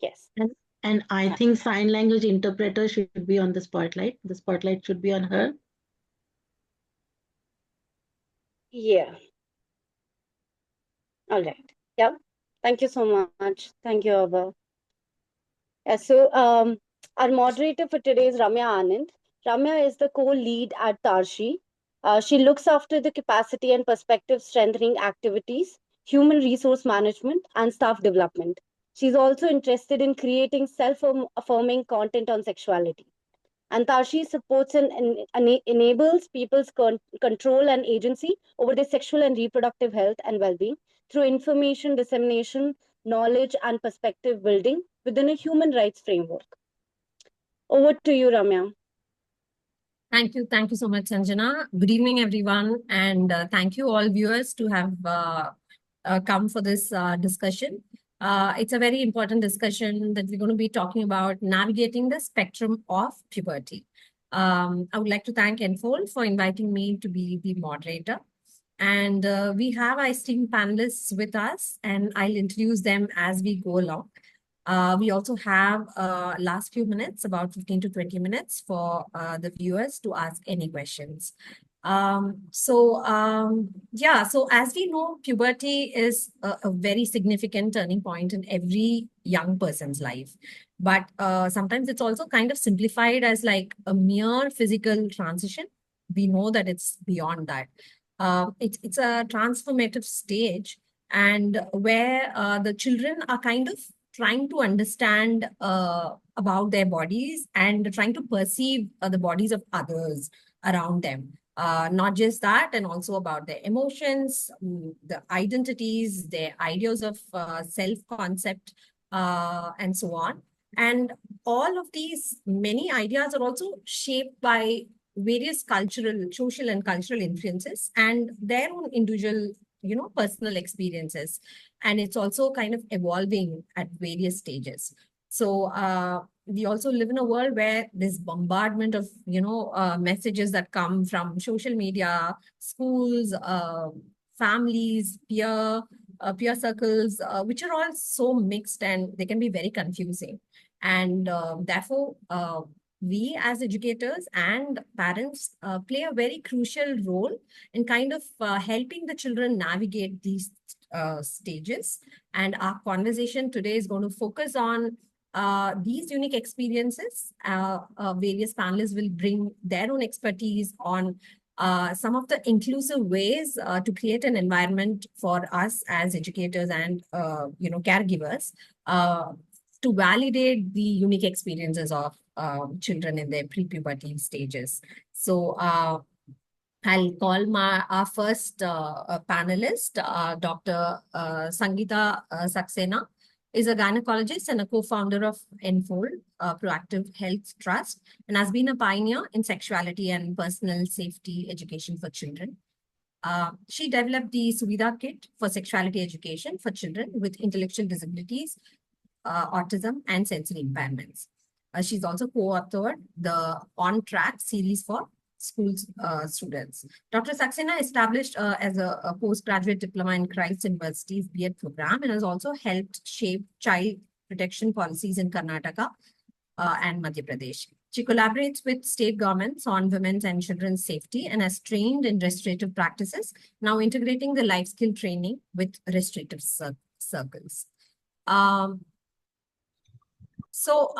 Yes. And I think sign language interpreter should be on the spotlight. The spotlight should be on her. Yeah. All right. Yeah. Thank you so much. Thank you, Abha. Yeah, so our moderator for today is Ramya Anand. Ramya is the co-lead at Tarshi. She looks after the capacity and perspective strengthening activities, human resource management, and staff development. She's also interested in creating self-affirming content on sexuality. And Tarshi supports and enables people's control and agency over their sexual and reproductive health and well-being through information dissemination, knowledge, and perspective building within a human rights framework. Over to you, Ramya. Thank you. Thank you so much, Sanjana. Good evening, everyone. And thank you all viewers to have come for this discussion. It's a very important discussion that we're going to be talking about navigating the spectrum of puberty. I would like to thank Enfold for inviting me to be the moderator. And we have our esteemed panelists with us, and I'll introduce them as we go along. We also have last few minutes, about 15 to 20 minutes for the viewers to ask any questions. So as we know, puberty is a very significant turning point in every young person's life. But sometimes it's also kind of simplified as like a mere physical transition. We know that it's beyond that. It's a transformative stage, and where the children are kind of trying to understand about their bodies and trying to perceive the bodies of others around them. Not just that, and also about their emotions, the identities, their ideas of self-concept, and so on. And all of these many ideas are also shaped by various cultural, social and cultural influences and their own individual, personal experiences. And it's also kind of evolving at various stages. So we also live in a world where this bombardment of, messages that come from social media, schools, families, peer circles, which are all so mixed and they can be very confusing. And therefore, we as educators and parents play a very crucial role in kind of helping the children navigate these stages. And our conversation today is going to focus on these unique experiences. Various panelists will bring their own expertise on some of the inclusive ways to create an environment for us as educators and caregivers to validate the unique experiences of children in their pre-puberty stages. So I'll call our first panelist, Dr. Sangeeta Saxena, is a gynecologist and a co-founder of Enfold, Proactive Health Trust, and has been a pioneer in sexuality and personal safety education for children. She developed the Suvidha Kit for sexuality education for children with intellectual disabilities, autism, and sensory impairments. She's also co-authored the On Track series for school students. Dr. Saxena established as a postgraduate diploma in Christ University's B.Ed program and has also helped shape child protection policies in Karnataka and Madhya Pradesh. She collaborates with state governments on women's and children's safety and has trained in restorative practices, now integrating the life skill training with restorative circles. So,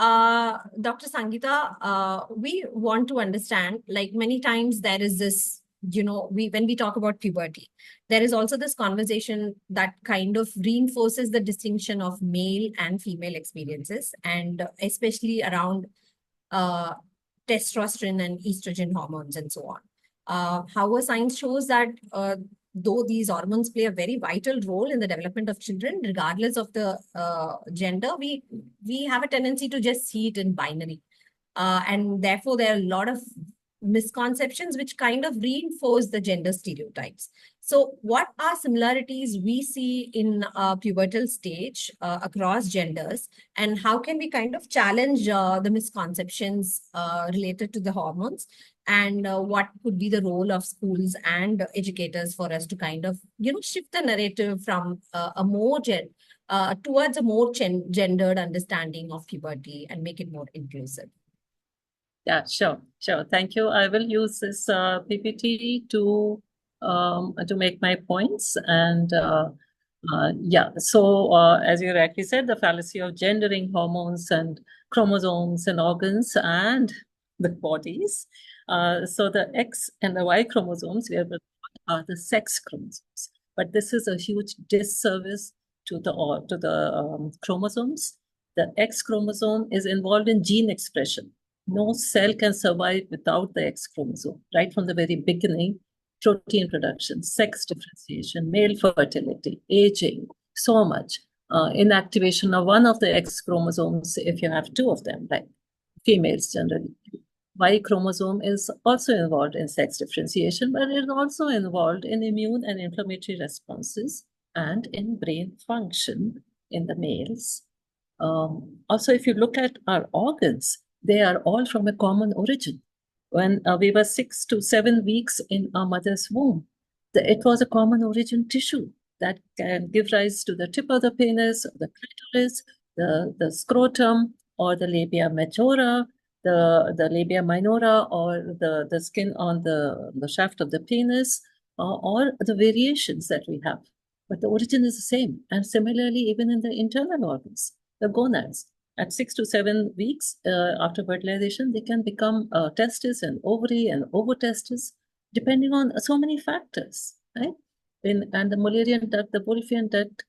Dr. Sangeeta, we want to understand, like many times there is this, when we talk about puberty, there is also this conversation that kind of reinforces the distinction of male and female experiences, and especially around testosterone and estrogen hormones and so on. However, science shows that though these hormones play a very vital role in the development of children, regardless of the gender, we have a tendency to just see it in binary. And therefore, there are a lot of misconceptions which kind of reinforce the gender stereotypes. So what are similarities we see in pubertal stage across genders, and how can we kind of challenge the misconceptions related to the hormones, and what could be the role of schools and educators for us to kind of, shift the narrative from a more towards a more gendered understanding of puberty and make it more inclusive? Yeah, sure. Thank you. I will use this PPT to make my points. And as you rightly said, the fallacy of gendering hormones and chromosomes and organs and the bodies. So the X and the Y chromosomes are the sex chromosomes, but this is a huge disservice to the chromosomes. The X chromosome is involved in gene expression. No cell can survive without the X chromosome. Right from the very beginning, protein production, sex differentiation, male fertility, aging, so much. Inactivation of one of the X chromosomes if you have two of them, like females generally. Y chromosome is also involved in sex differentiation, but it is also involved in immune and inflammatory responses and in brain function in the males. Also, if you look at our organs, they are all from a common origin. When we were 6 to 7 weeks in our mother's womb, it was a common origin tissue that can give rise to the tip of the penis, the clitoris, the scrotum, or the labia majora, the labia minora, or the skin on the shaft of the penis, or the variations that we have. But the origin is the same. And similarly, even in the internal organs, the gonads, at 6 to 7 weeks after fertilization, they can become testis and ovary and ovotestis, depending on so many factors, right? And the Mullerian duct, the Wolffian duct,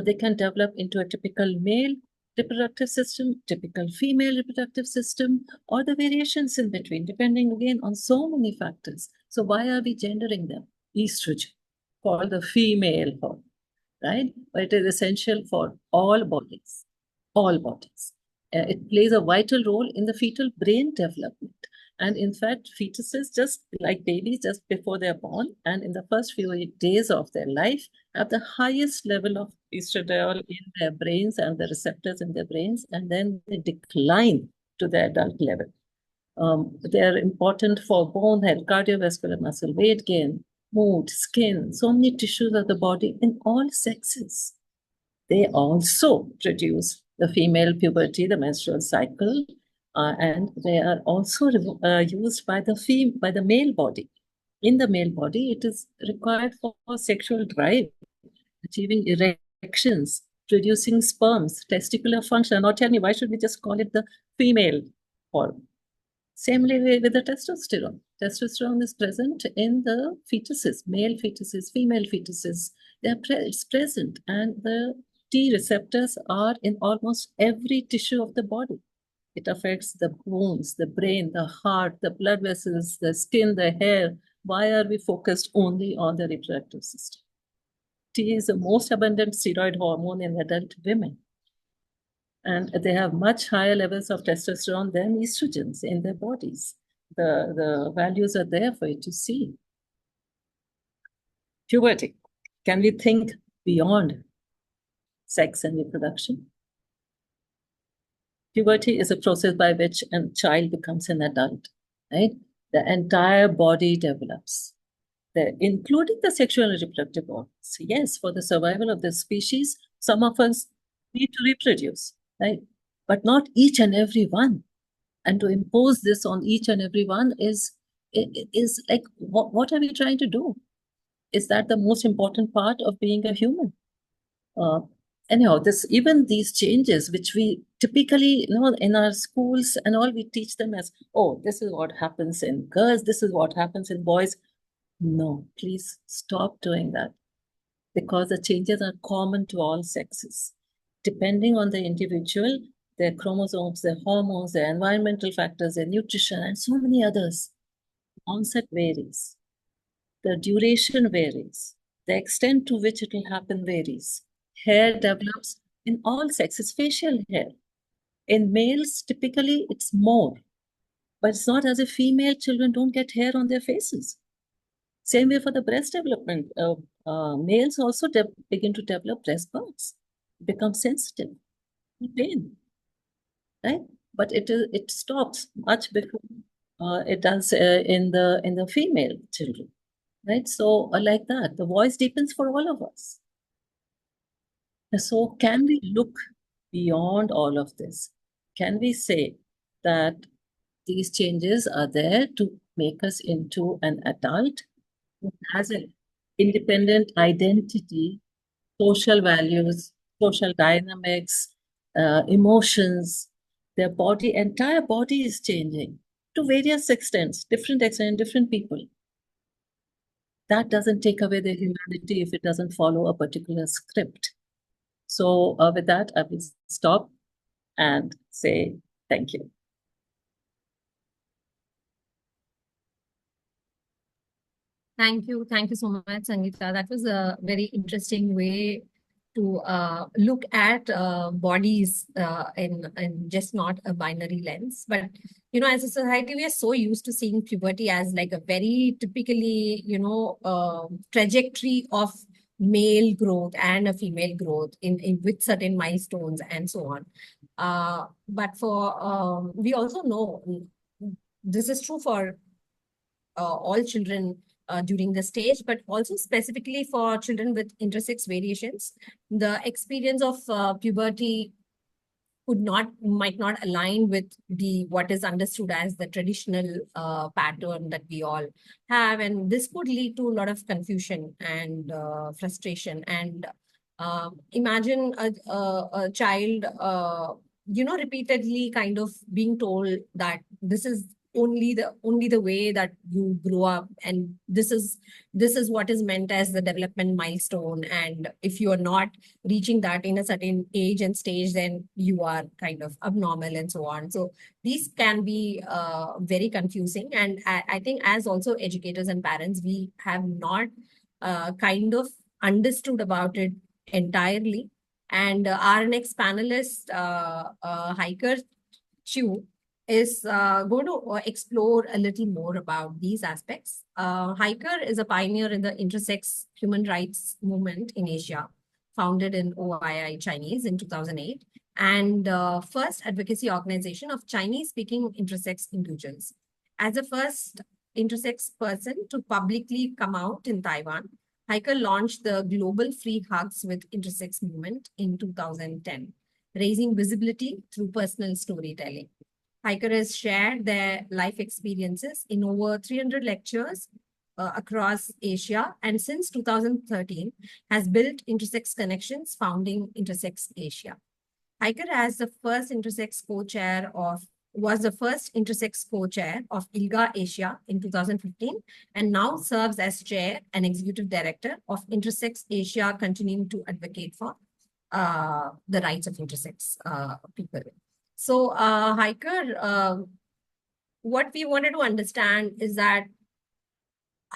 they can develop into a typical male reproductive system, typical female reproductive system, or the variations in between, depending again on so many factors. So why are we gendering them? Estrogen, called the female hormone, right? But it is essential for all bodies. All bodies. It plays a vital role in the fetal brain development. And in fact, fetuses, just like babies, just before they're born and in the first few days of their life, have the highest level of estradiol in their brains and the receptors in their brains, and then they decline to their adult level. They are important for bone health, cardiovascular muscle, weight gain, mood, skin, so many tissues of the body in all sexes. They also produce the female puberty, the menstrual cycle, and they are also used by the male body. In the male body, it is required for sexual drive, achieving erections, producing sperms, testicular function. Now tell me, why should we just call it the female hormone? Similarly with the testosterone. Testosterone is present in the fetuses, male fetuses, female fetuses. It's present, and the T receptors are in almost every tissue of the body. It affects the bones, the brain, the heart, the blood vessels, the skin, the hair. Why are we focused only on the reproductive system? T is the most abundant steroid hormone in adult women. And they have much higher levels of testosterone than estrogens in their bodies. The values are there for you to see. Puberty. Can we think beyond sex and reproduction? Puberty is a process by which a child becomes an adult, right? The entire body develops, including the sexual and reproductive organs. Yes, for the survival of the species, some of us need to reproduce, right? But not each and every one. And to impose this on each and every one is like, what are we trying to do? Is that the most important part of being a human? Anyhow, even these changes, which we typically, in our schools and all, we teach them as, oh, this is what happens in girls, this is what happens in boys. No, please stop doing that, because the changes are common to all sexes. Depending on the individual, their chromosomes, their hormones, their environmental factors, their nutrition, and so many others, onset varies. The duration varies. The extent to which it will happen varies. Hair develops in all sexes, facial hair. In males, typically it's more. But it's not as if female children don't get hair on their faces. Same way for the breast development. Males also begin to develop breast buds, become sensitive to pain, right? But it stops much before it does in the female children, right? So like that, the voice deepens for all of us. So can we look beyond all of this? Can we say that these changes are there to make us into an adult who has an independent identity, social values, social dynamics, emotions? Their body, entire body is changing to various extents, different people. That doesn't take away their humanity if it doesn't follow a particular script. So with that, I will stop and say thank you. Thank you. Thank you so much, Sangeeta. That was a very interesting way to look at bodies in just not a binary lens. But, as a society, we are so used to seeing puberty as like a very typically, trajectory of male growth and a female growth in with certain milestones and so on. But we also know this is true for all children during the stage, but also specifically for children with intersex variations. The experience of puberty might not align with what is understood as the traditional pattern that we all have, and this could lead to a lot of confusion and frustration. And imagine a child, repeatedly kind of being told that this is only the way that you grow up, and this is what is meant as the development milestone, and if you are not reaching that in a certain age and stage, then you are kind of abnormal and so on. So these can be very confusing, and I think as also educators and parents, we have not kind of understood about it entirely. And our next panelist, hiker Chiu, is going to explore a little more about these aspects. Hiker is a pioneer in the intersex human rights movement in Asia, founded in OII Chinese in 2008, and first advocacy organization of Chinese-speaking intersex individuals. As the first intersex person to publicly come out in Taiwan, Hiker launched the Global Free Hugs with Intersex movement in 2010, raising visibility through personal storytelling. Hiker has shared their life experiences in over 300 lectures across Asia, and since 2013 has built Intersex Connections, founding Intersex Asia. Hiker as the first intersex co-chair of was the first intersex co-chair of ILGA Asia in 2015, and now serves as chair and executive director of Intersex Asia, continuing to advocate for the rights of intersex people. So, Hiker, what we wanted to understand is that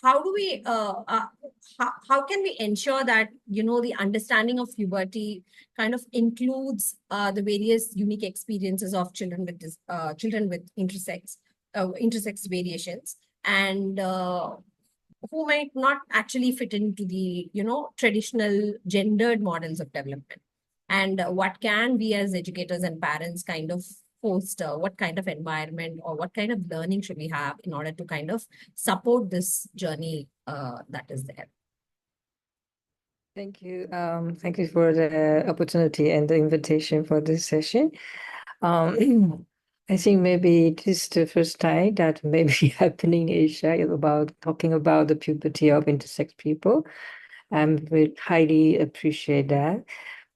how do we how can we ensure that the understanding of puberty kind of includes the various unique experiences of children with intersex variations, and who might not actually fit into the traditional gendered models of development, and what can we as educators and parents kind of foster, what kind of environment or what kind of learning should we have in order to kind of support this journey that is there. Thank you. Thank you for the opportunity and the invitation for this session. I think maybe this is the first time that may be happening in Asia about talking about the puberty of intersex people. I highly appreciate that,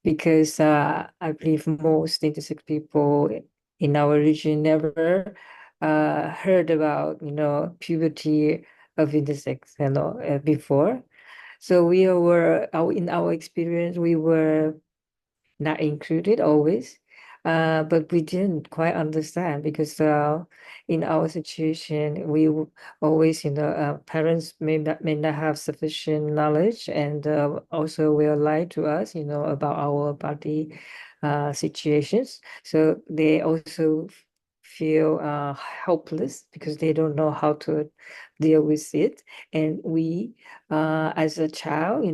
because I believe most intersex people in our region never heard about puberty of intersex before. So we were in our experience, we were not included always, but we didn't quite understand, because in our situation, we always, parents may not have sufficient knowledge, and also will lie to us, about our body situations. So they also feel helpless, because they don't know how to deal with it. And we, as a child,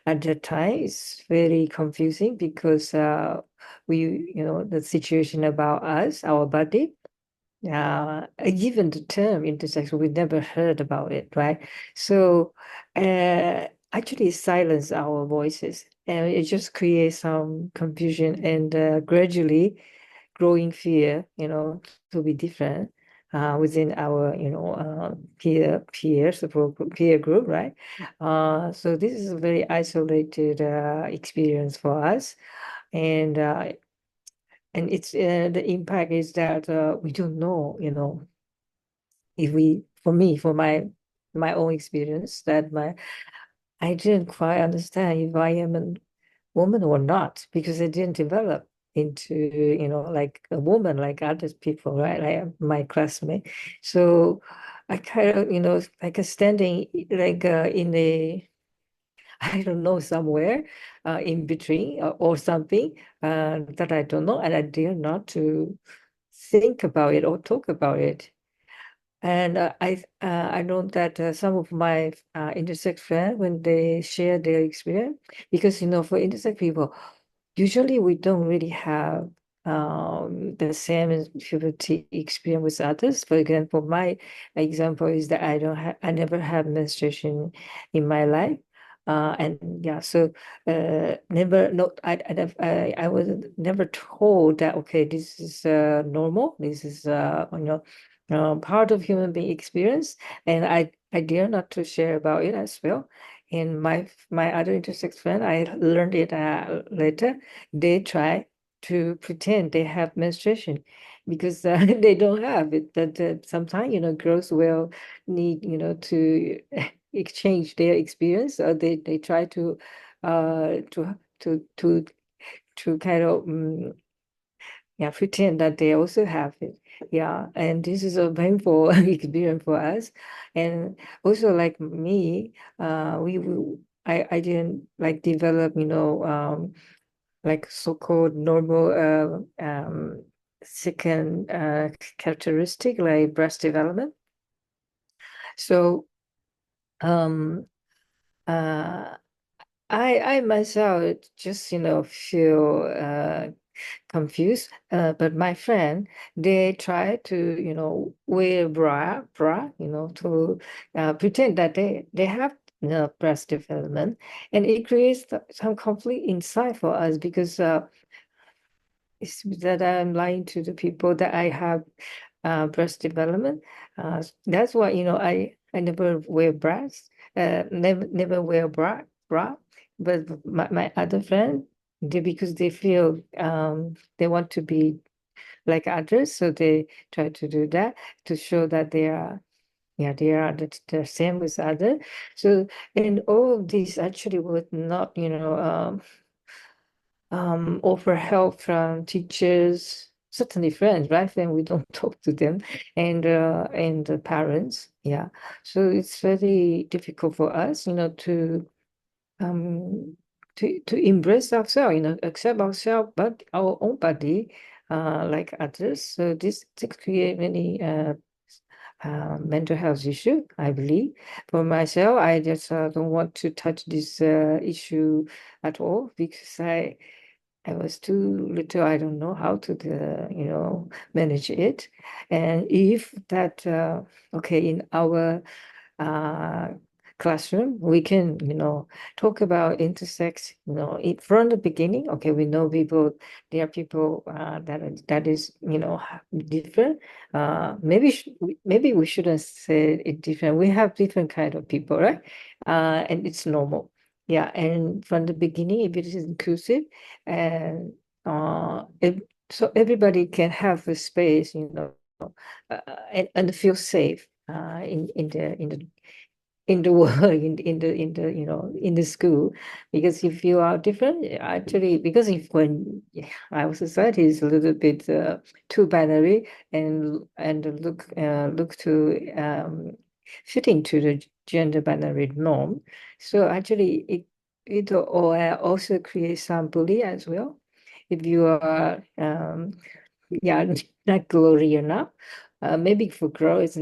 at that time, it's very confusing, because the situation about us, our body, even the term intersex, we never heard about it, right? So actually silence our voices. and it just creates some confusion and gradually growing fear, to be different within our, peer group, right? So this is a very isolated experience for us, and it's the impact is that we don't know, if we, for my own experience, that I didn't quite understand if I am a woman or not, because I didn't develop into, like a woman like other people, right? Like my classmate. So I kind of, like a standing like in a, I don't know, somewhere in between or something that I don't know, and I dare not to think about it or talk about it. And I know that some of my intersex friends, when they share their experience, because for intersex people, usually we don't really have the same puberty experience with others. For example, my example is that I never had menstruation in my life. And yeah, so never, no, I was never told that, okay, this is normal. This is, part of human being experience, and I dare not to share about it as well. And my other intersex friend, I learned it later. They try to pretend they have menstruation because they don't have it. But sometimes, girls will need, to exchange their experience, or they try to uh to to to to kind of pretend that they also have it. Yeah, and this is a painful experience for us. And also, like me, I didn't like develop, like so-called normal second characteristic like breast development. So um uh I myself just feel confused. But my friend, they try to, wear bra, to pretend that they have breast development, and it creates some conflict inside for us because it's that I'm lying to the people that I have breast development. That's why I never wear bras, never wear bra. But my other friend, because they feel they want to be like others, so they try to do that to show that they are. Yeah, they are the same with others. So, and all of this actually would not, offer help from teachers, certainly friends, right? Then we don't talk to them, and the parents. Yeah, so it's very difficult for us, um, to embrace ourselves, accept ourselves, but our own body, like others. So this create many mental health issue, I believe. For myself, I just don't want to touch this issue at all because I was too little. I don't know how to, manage it. And if that, okay, in our uh, classroom, we can, talk about intersex, from the beginning. Okay, we know people, there are people that is, different. Maybe we shouldn't say it different. We have different kind of people, right? And it's normal. Yeah, and from the beginning, if it is inclusive, and so everybody can have a space, and feel safe in the world, in the in the school. Because if you are different, actually, because if when our society is a little bit too binary, and look to fit into the gender binary norm, so actually it also creates some bully as well. If you are yeah, not glory enough, maybe for girls it's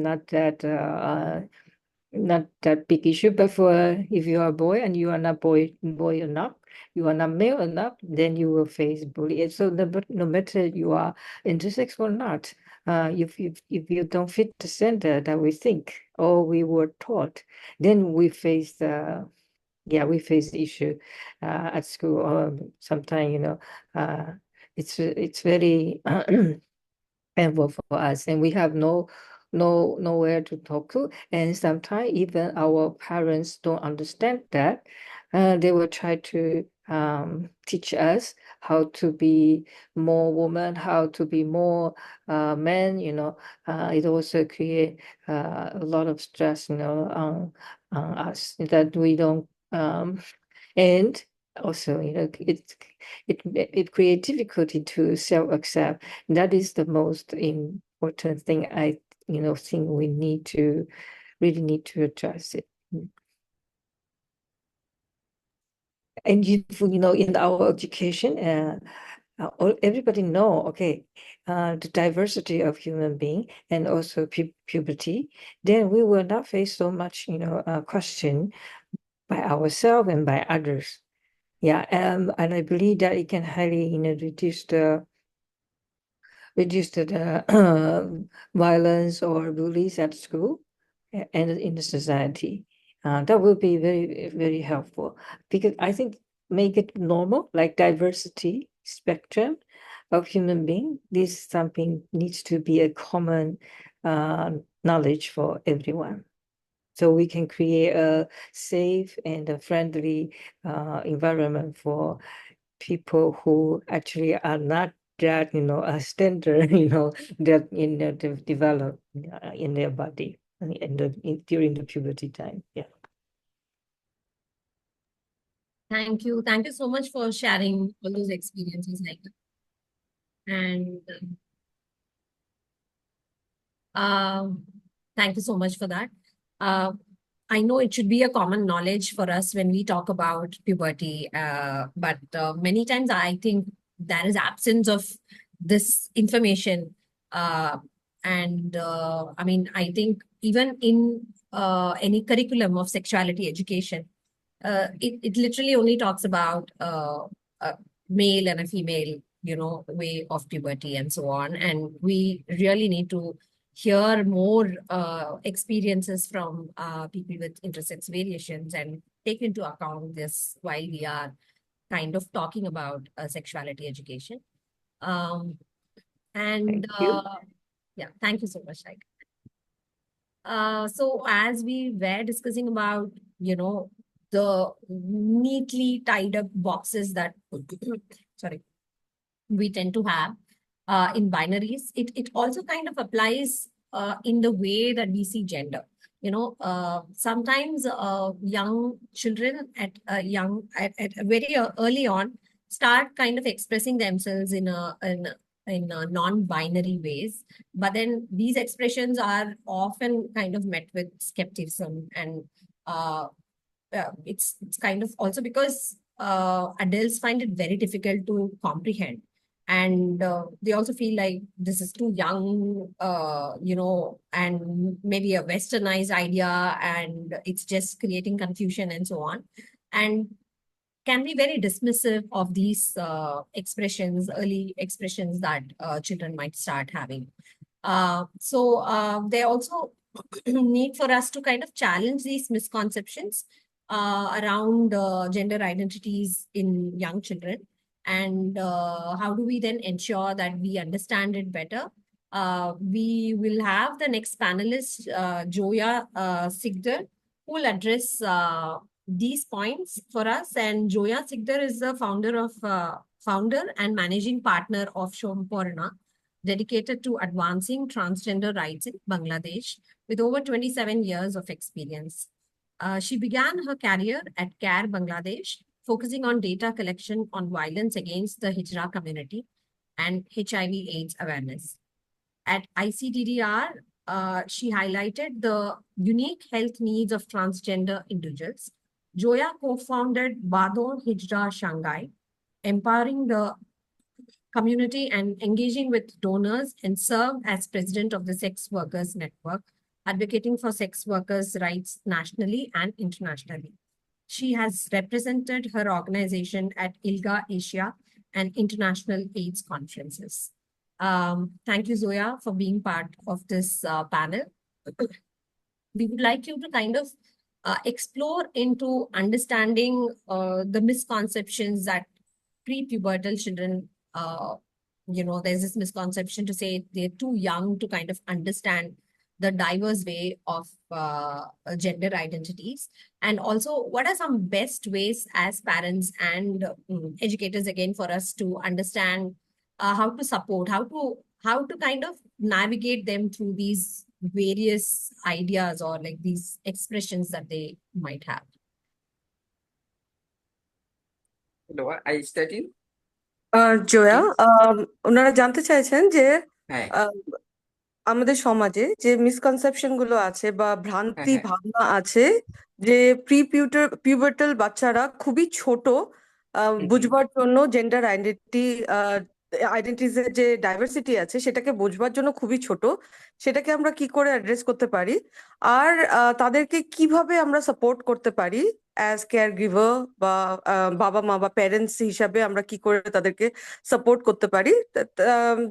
not that big issue, but for if you are a boy and you are not boy enough, you are not male enough, then you will face bullying. So no matter you are intersex or not, if you don't fit the gender that we think or we were taught, then we face yeah, we face the issue at school, or sometimes, it's very painful for us, and we have nowhere to talk to, and sometimes even our parents don't understand that. They will try to teach us how to be more woman, how to be more men. It also create a lot of stress, on us, that we don't and also, it creates difficulty to self-accept. That is the most important thing I, think we really need to address it. And in our education, everybody know, okay, the diversity of human being and also puberty, then we will not face so much, question by ourselves and by others. Yeah, and I believe that it can highly, reduce the violence or bullies at school and in the society. That will be very, very helpful, because I think make it normal, like diversity spectrum of human being. This something needs to be a common knowledge for everyone. So we can create a safe and a friendly environment for people who actually are not that, a standard, that develop in their body during the puberty time. Yeah. Thank you. Thank you so much for sharing all those experiences, like that. And thank you so much for that. I know it should be a common knowledge for us when we talk about puberty, but many times I think there is absence of this information. I mean, I think even in any curriculum of sexuality education, it literally only talks about a male and a female, way of puberty and so on. And we really need to hear more experiences from people with intersex variations and take into account this while we are kind of talking about sexuality education. Thank you. Yeah, thank you so much, so as we were discussing about, the neatly tied up boxes that sorry, we tend to have in binaries, it also kind of applies in the way that we see gender. Sometimes young children at a very early on start kind of expressing themselves in a non-binary ways, but then these expressions are often kind of met with skepticism, and uh, it's kind of also because adults find it very difficult to comprehend, and they also feel like this is too young, and maybe a westernized idea, and it's just creating confusion and so on, and can be very dismissive of these early expressions that children might start having. They also need for us to kind of challenge these misconceptions around gender identities in young children. And how do we then ensure that we understand it better? We will have the next panelist, Joya Sikder, who will address these points for us. And Joya Sikder is the founder and managing partner of Shomporna, dedicated to advancing transgender rights in Bangladesh with over 27 years of experience. She began her career at CARE Bangladesh, focusing on data collection on violence against the Hijra community and HIV/AIDS awareness. At ICDDR, she highlighted the unique health needs of transgender individuals. Joya co-founded Badon Hijra Shanghai, empowering the community and engaging with donors, and served as president of the Sex Workers Network, advocating for sex workers' rights nationally and internationally. She has represented her organization at ILGA Asia and international AIDS conferences. Thank you, Zoya, for being part of this panel. We would like you to kind of explore into understanding the misconceptions that pre-pubertal children, there's this misconception to say they're too young to kind of understand the diverse way of gender identities. And also, what are some best ways as parents and educators, again, for us to understand how to support, how to kind of navigate them through these various ideas or like these expressions that they might have? Hello, I study. Jaya Please. ওনারা জানতে চাইছেন যে হ্যাঁ আহ, আমাদের সমাজে যে misconception গুলো আছে বা হ্যাঁ ভ্রান্তি হ্যাঁ ভাবনা আছে যে পিউবার্টাল বাচ্চারা খুবই ছোট হুম। বুঝবার জন্য জেন্ডার আইডেন্টিটিস এর যে ডাইভার্সিটি আছে সেটাকে বুঝবার জন্য খুবই ছোট, সেটাকে আমরা কি করে অ্যাড্রেস করতে পারি আর তাদেরকে কিভাবে আমরা সাপোর্ট করতে পারি অ্যাজ কেয়ার গিভার বা বাবা মা বা প্যারেন্টস হিসাবে আমরা কি করে তাদেরকে সাপোর্ট করতে পারি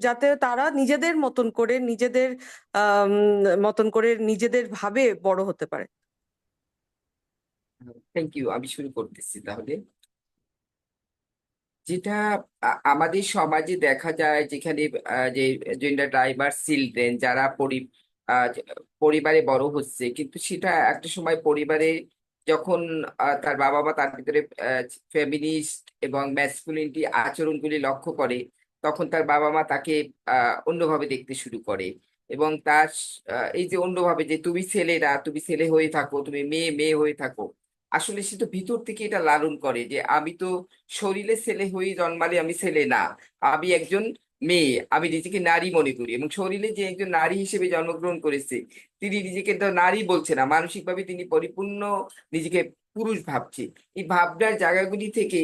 যাতে তারা নিজেদের মতন করে নিজেদের ভাবে বড় হতে পারে। থ্যাংক ইউ, আমি শুরু করতেছি তাহলে। যেটা আমাদের সমাজে দেখা যায় যেখানে যে জেন্ডার ডাইভার্স চিলড্রেন যারা পরিবারে বড় হচ্ছে, কিন্তু সেটা একটা সময় পরিবারে যখন তার বাবা মা তার ভিতরে ফেমিনিস্ট এবং ম্যাসকুলিনিটি আচরণগুলি লক্ষ্য করে, তখন তার বাবা মা তাকে অন্যভাবে দেখতে শুরু করে। এবং তার এই যে অন্যভাবে যে তুমি ছেলে না, তুমি ছেলে হয়ে থাকো, তুমি মেয়ে মেয়ে হয়ে থাকো, আসলে সে তো ভিতর থেকে এটা লালন করে যে আমি তো শরীরে ছেলে হয়ে জন্মালে আমি ছেলে না, আমি একজন মেয়ে, আমি নিজেকে নারী মনে করি। এবং শরীরে যে একজন নারী হিসেবে জন্মগ্রহণ করেছে, তিনি নিজেকে তো নারী বলছে না, মানসিকভাবে তিনি পরিপূর্ণ নিজেকে পুরুষ ভাবছে। এই ভাবনার জায়গাগুলি থেকে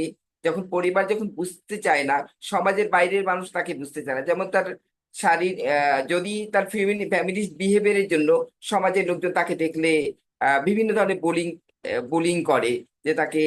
পরিবার যখন বুঝতে চায় না, সমাজের বাইরের মানুষ তাকে বুঝতে চায় না। যেমন তার যদি তার ফ্যামিলিস্ট বিহেভিয়ারের জন্য সমাজের লোকজন তাকে দেখলে বিভিন্ন ধরনের বুলিং করে, যে তাকে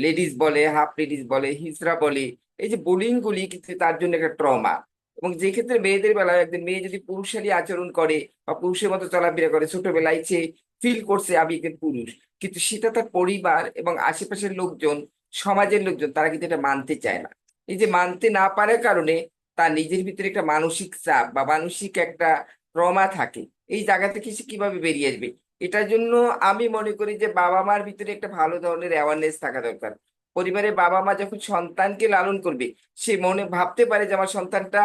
লেডিস বলে, হাফ লেডিস বলে, হিজড়া বলে। এই যে বুলিং গুলি কিন্তু তার জন্য একটা ট্রমা। এবং যে ক্ষেত্রে মেয়েদের বেলায় একজন মেয়ে যদি পুরুষালী আচরণ করে বা পুরুষের মতো চলাফেরা করে, ছোটবেলায় সে ফিল করছে আমি একজন পুরুষ, কিন্তু সেটা তার পরিবার এবং আশেপাশের লোকজন, সমাজের লোকজন তারা কিন্তু এটা মানতে চায় না। এই যে মানতে না পারার কারণে তার নিজের ভিতরে একটা মানসিক চাপ বা মানসিক একটা ট্রমা থাকে। এই জায়গা থেকে সে কিভাবে বেরিয়ে আসবে, এটার জন্য আমি মনে করি যে বাবা মার ভিতরে একটা ভালো ধরনের অ্যাওয়ারনেস থাকা দরকার। পরিবারে বাবা মা যখন সন্তানকে লালন করবে, সে মনে ভাবতে পারে যে আমার সন্তানটা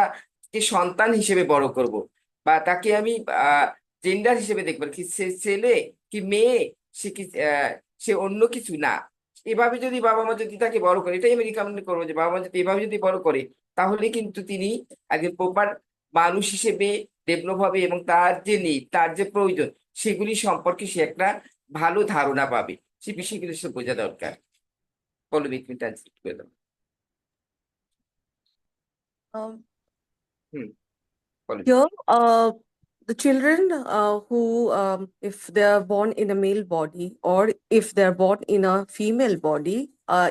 কে সন্তান হিসেবে বড় করব, বা তাকে আমি জেন্ডার হিসেবে দেখবো কি সে ছেলে কি মেয়ে, সে কি সে অন্য কিছু না। এভাবে যদি বাবা মা যদি তাকে বড় করে, এটাই আমি রিকমেন্ড করবো যে বাবা মা যদি এভাবে যদি বড় করে, তাহলে কিন্তু তিনি একজন প্রপার মানুষ হিসেবে ডেভেলপ হবে এবং তার যে নিড, তার যে প্রয়োজন, সেগুলি সম্পর্কে সে একটা ভালো ধারণা পাবে। সে বিষয়গুলো সে বোঝা দরকার। পল্লবী, তুমি ট্রান্সলেট করে দাও। Um, hmm, Pallavi. Here, the children who, if they are born in a male body or if they are born in a female body,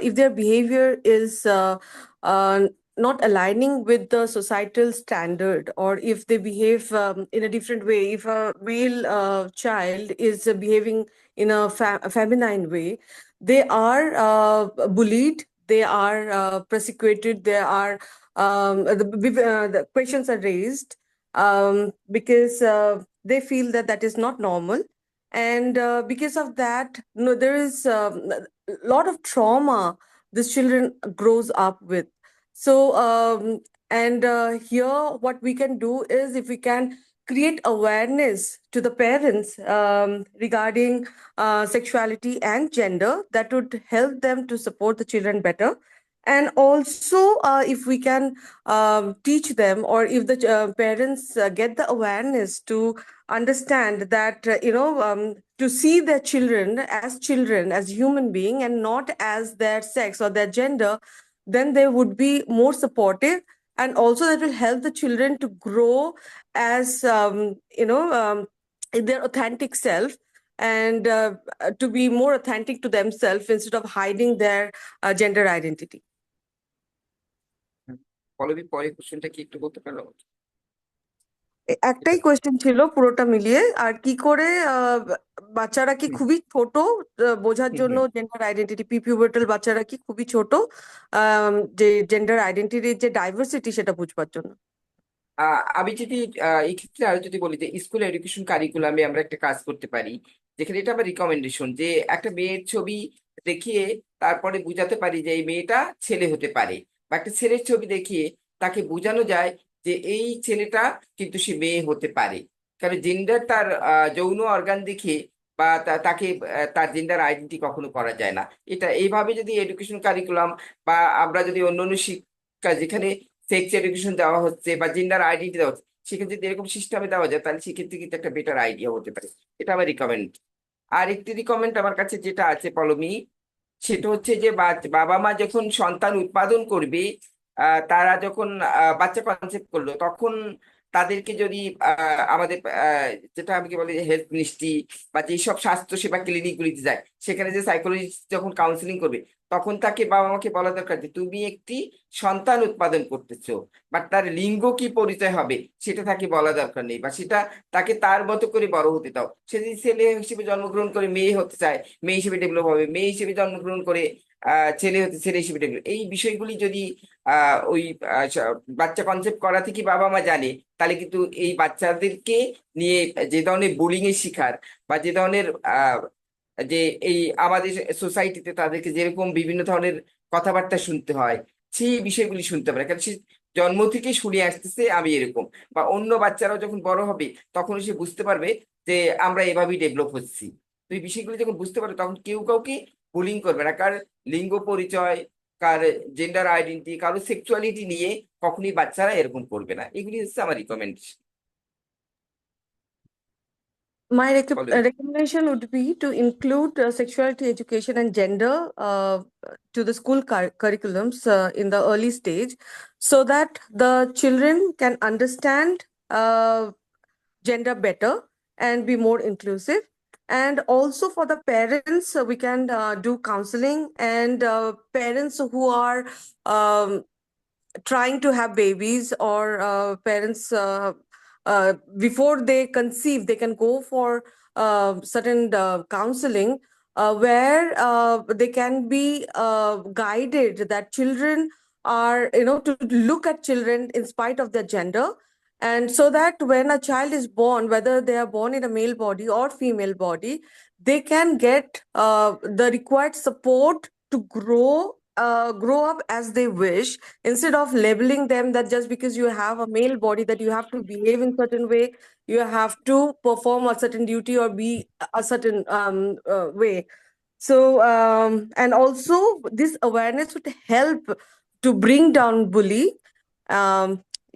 if their behavior is not aligning with the societal standard, or if they behave in a different way, if a male child is behaving in a feminine way, they are bullied, they are persecuted, they are the questions are raised because they feel that that is not normal. And because of that, no, there is a lot of trauma these children grows up with. So, and here what we can do is if we can create awareness to the parents regarding sexuality and gender, that would help them to support the children better. And also, if we can teach them, or if the parents get the awareness to understand that to see their children as human being and not as their sex or their gender, then they would be more supportive, and also that will help the children to grow as in their authentic self, and to be more authentic to themselves instead of hiding their gender identity. Pallavi, পরের কোশ্চেনটা কি একটু বলতে পারো? একটাই question ছিল পুরোটা মিলিয়ে, আর কি করে বাচ্চারা কি হুম, খুবই ছোট বোঝার হুম, জন্য হুম। জেন্ডার আইডেন্টিটি, পিউবার্টাল বাচ্চারা কি খুবই ছোট যে জেন্ডার আইডেন্টিটির যে ডাইভার্সিটি সেটা বুঝবার জন্য? আমি যদি এই ক্ষেত্রে আরো যদি বলি যে স্কুল এডুকেশন কারিকুলামে আমরা একটা কাজ করতে পারি, যেখানে এটা আমার রিকমেন্ডেশন, যে একটা মেয়ের ছবি দেখিয়ে তারপরে বুঝাতে পারি যে এই মেয়েটা ছেলে হতে পারে, বা একটা ছেলের ছবি দেখিয়ে তাকে বোঝানো যায় যে এই ছেলেটা কিন্তু সে মেয়ে হতে পারে। কারণ জেন্ডার তার যৌন অর্গান দেখে বা তাকে তার জেন্ডার আইডেন্টি কখনো করা যায় না। এটা এইভাবে যদি এডুকেশন কারিকুলাম বা আমরা যদি অন্যান্য শিক্ষা যেখানে সেক্স এডুকেশন দেওয়া হচ্ছে বা জেন্ডার আইডেন্টি দেওয়া হচ্ছে, সেক্ষেত্রে যদি এরকম সিস্টেমে দেওয়া যায় তাহলে সেক্ষেত্রে কিন্তু একটা বেটার আইডিয়া হতে পারে। এটা আমার রিকমেন্ড। আর একটি রিকমেন্ড আমার কাছে যেটা আছে পলমি, সেটা হচ্ছে যে বাবা মা যখন সন্তান উৎপাদন করবে, তারা যখন বাচ্চা কনসেপ্ট করলো, তখন তাদেরকে যদি আমাদের যেটা আমাকে বলে হেলথ মিনিস্ট্রি বা যেসব স্বাস্থ্য সেবা ক্লিনিক গুলিতে যায়, সেখানে যে সাইকোলজিস্ট যখন কাউন্সিলিং করবে, তখন তাকে বাবা মাকে বলা দরকার যে তুমি একটি সন্তান উৎপাদন করতেছো, বাট তার লিঙ্গ কি পরিচয় হবে সেটা তাকে বলা দরকার নেই, বা সেটা তাকে তার মতো করে বড় হতে দাও। সে যদি ছেলে হিসেবে জন্মগ্রহণ করে মেয়ে হতে চায়, মেয়ে হিসেবে ডেভেলপ হবে, মেয়ে হিসেবে জন্মগ্রহণ করে ছেলে হতে ছেলে হিসেবে ডেভেলপ। এই বিষয়গুলি যদি ওই বাচ্চা কনসেপ্ট করা থেকে বাবা মা জানে, তাহলে কিন্তু এই বাচ্চাদেরকে নিয়ে যে ধরনের বুলিং এর শিকার বা যে ধরনের যে এই আমাদের সোসাইটিতে তাদেরকে যেরকম বিভিন্ন ধরনের কথাবার্তা শুনতে হয়, সেই বিষয়গুলি শুনতে পারে। কারণ সে জন্ম থেকে শুনে আসতেছে আমি এরকম, বা অন্য বাচ্চারাও যখন বড় হবে তখন সে বুঝতে পারবে যে আমরা এভাবেই ডেভেলপ হচ্ছি। তো এই বিষয়গুলি যখন বুঝতে পারবে তখন কেউ কাউকে বুলিং করবে না। কার লিঙ্গ পরিচয়, কার জেন্ডার আইডেন্টি, কারো সেক্সুয়ালিটি নিয়ে কখনোই বাচ্চারা এরকম করবে না। এগুলি হচ্ছে আমার রিকমেন্ডেশন। My বলেন। recommendation would be to include sexuality education and gender to the school curriculums in the early stage, so that the children can understand gender better and be more inclusive. And also for the parents, we can do counseling, and parents who are um, trying to have babies, or parents before they conceive, they can go for certain counseling where they can be guided that children are, to look at children in spite of their gender, and so that when a child is born, whether they are born in a male body or female body, they can get the required support to grow up as they wish, instead of labeling them that just because you have a male body that you have to behave in certain way, you have to perform a certain duty or be a certain way. So and also this awareness would help to bring down bully.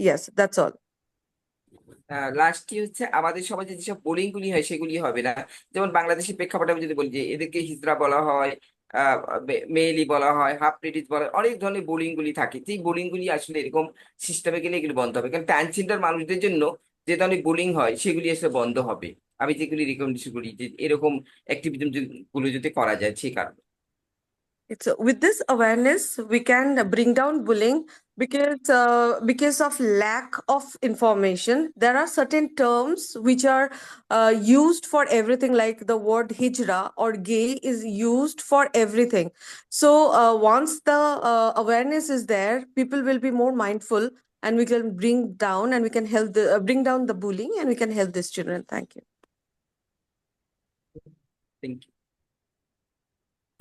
Yes, that's all. লাস্টটি হচ্ছে আমাদের সমাজে যেসব bowling গুলি হয় সেগুলি হবে না। যেমন বাংলাদেশের প্রেক্ষাপটে আমি যদি বলি যে এদেরকে হিজড়া বলা হয়, মেয়েলি বলা হয়, হাফ লেডিস বলা হয়, অনেক ধরনের বোলিং গুলি থাকে। যে বোলিং গুলি আসলে এরকম সিস্টেমে গেলে এগুলো বন্ধ হবে। কারণ ট্রান্সজেন্ডার মানুষদের জন্য যে ধরনের বোলিং হয় সেগুলি আসলে বন্ধ হবে। আমি যেগুলি রিকমেন্ডেশন করি যে এরকম অ্যাক্টিভিটি গুলো যদি করা যায়, সেই কারণে। It's with this awareness we can bring down bullying, because of lack of information. There are certain terms which are used for everything, like the word hijra or gay is used for everything. So once the awareness is there, people will be more mindful, and we can help bring down the bullying, and we can help these children. Thank you. Thank you.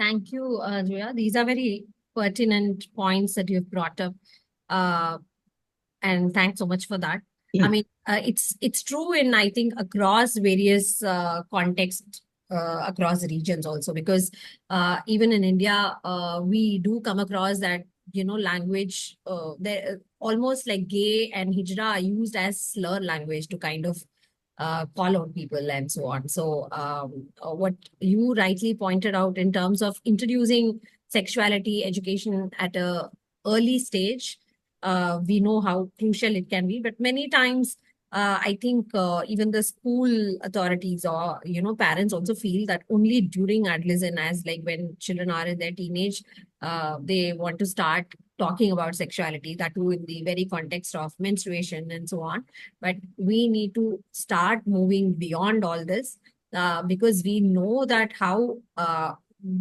Thank you, Joya. These are very pertinent points that you've brought up. And thanks so much for that. I mean, it's true in, I think, across various contexts, across regions also, because even in India, we do come across that, language, there almost like gay and hijra are used as slur language to kind of call out people and so on. So what you rightly pointed out in terms of introducing sexuality education at a early stage, we know how crucial it can be. But many times, I think even the school authorities or parents also feel that only during adolescence, as like when children are in their teenage, they want to start talking about sexuality, that too in the very context of menstruation and so on. But we need to start moving beyond all this, because we know that how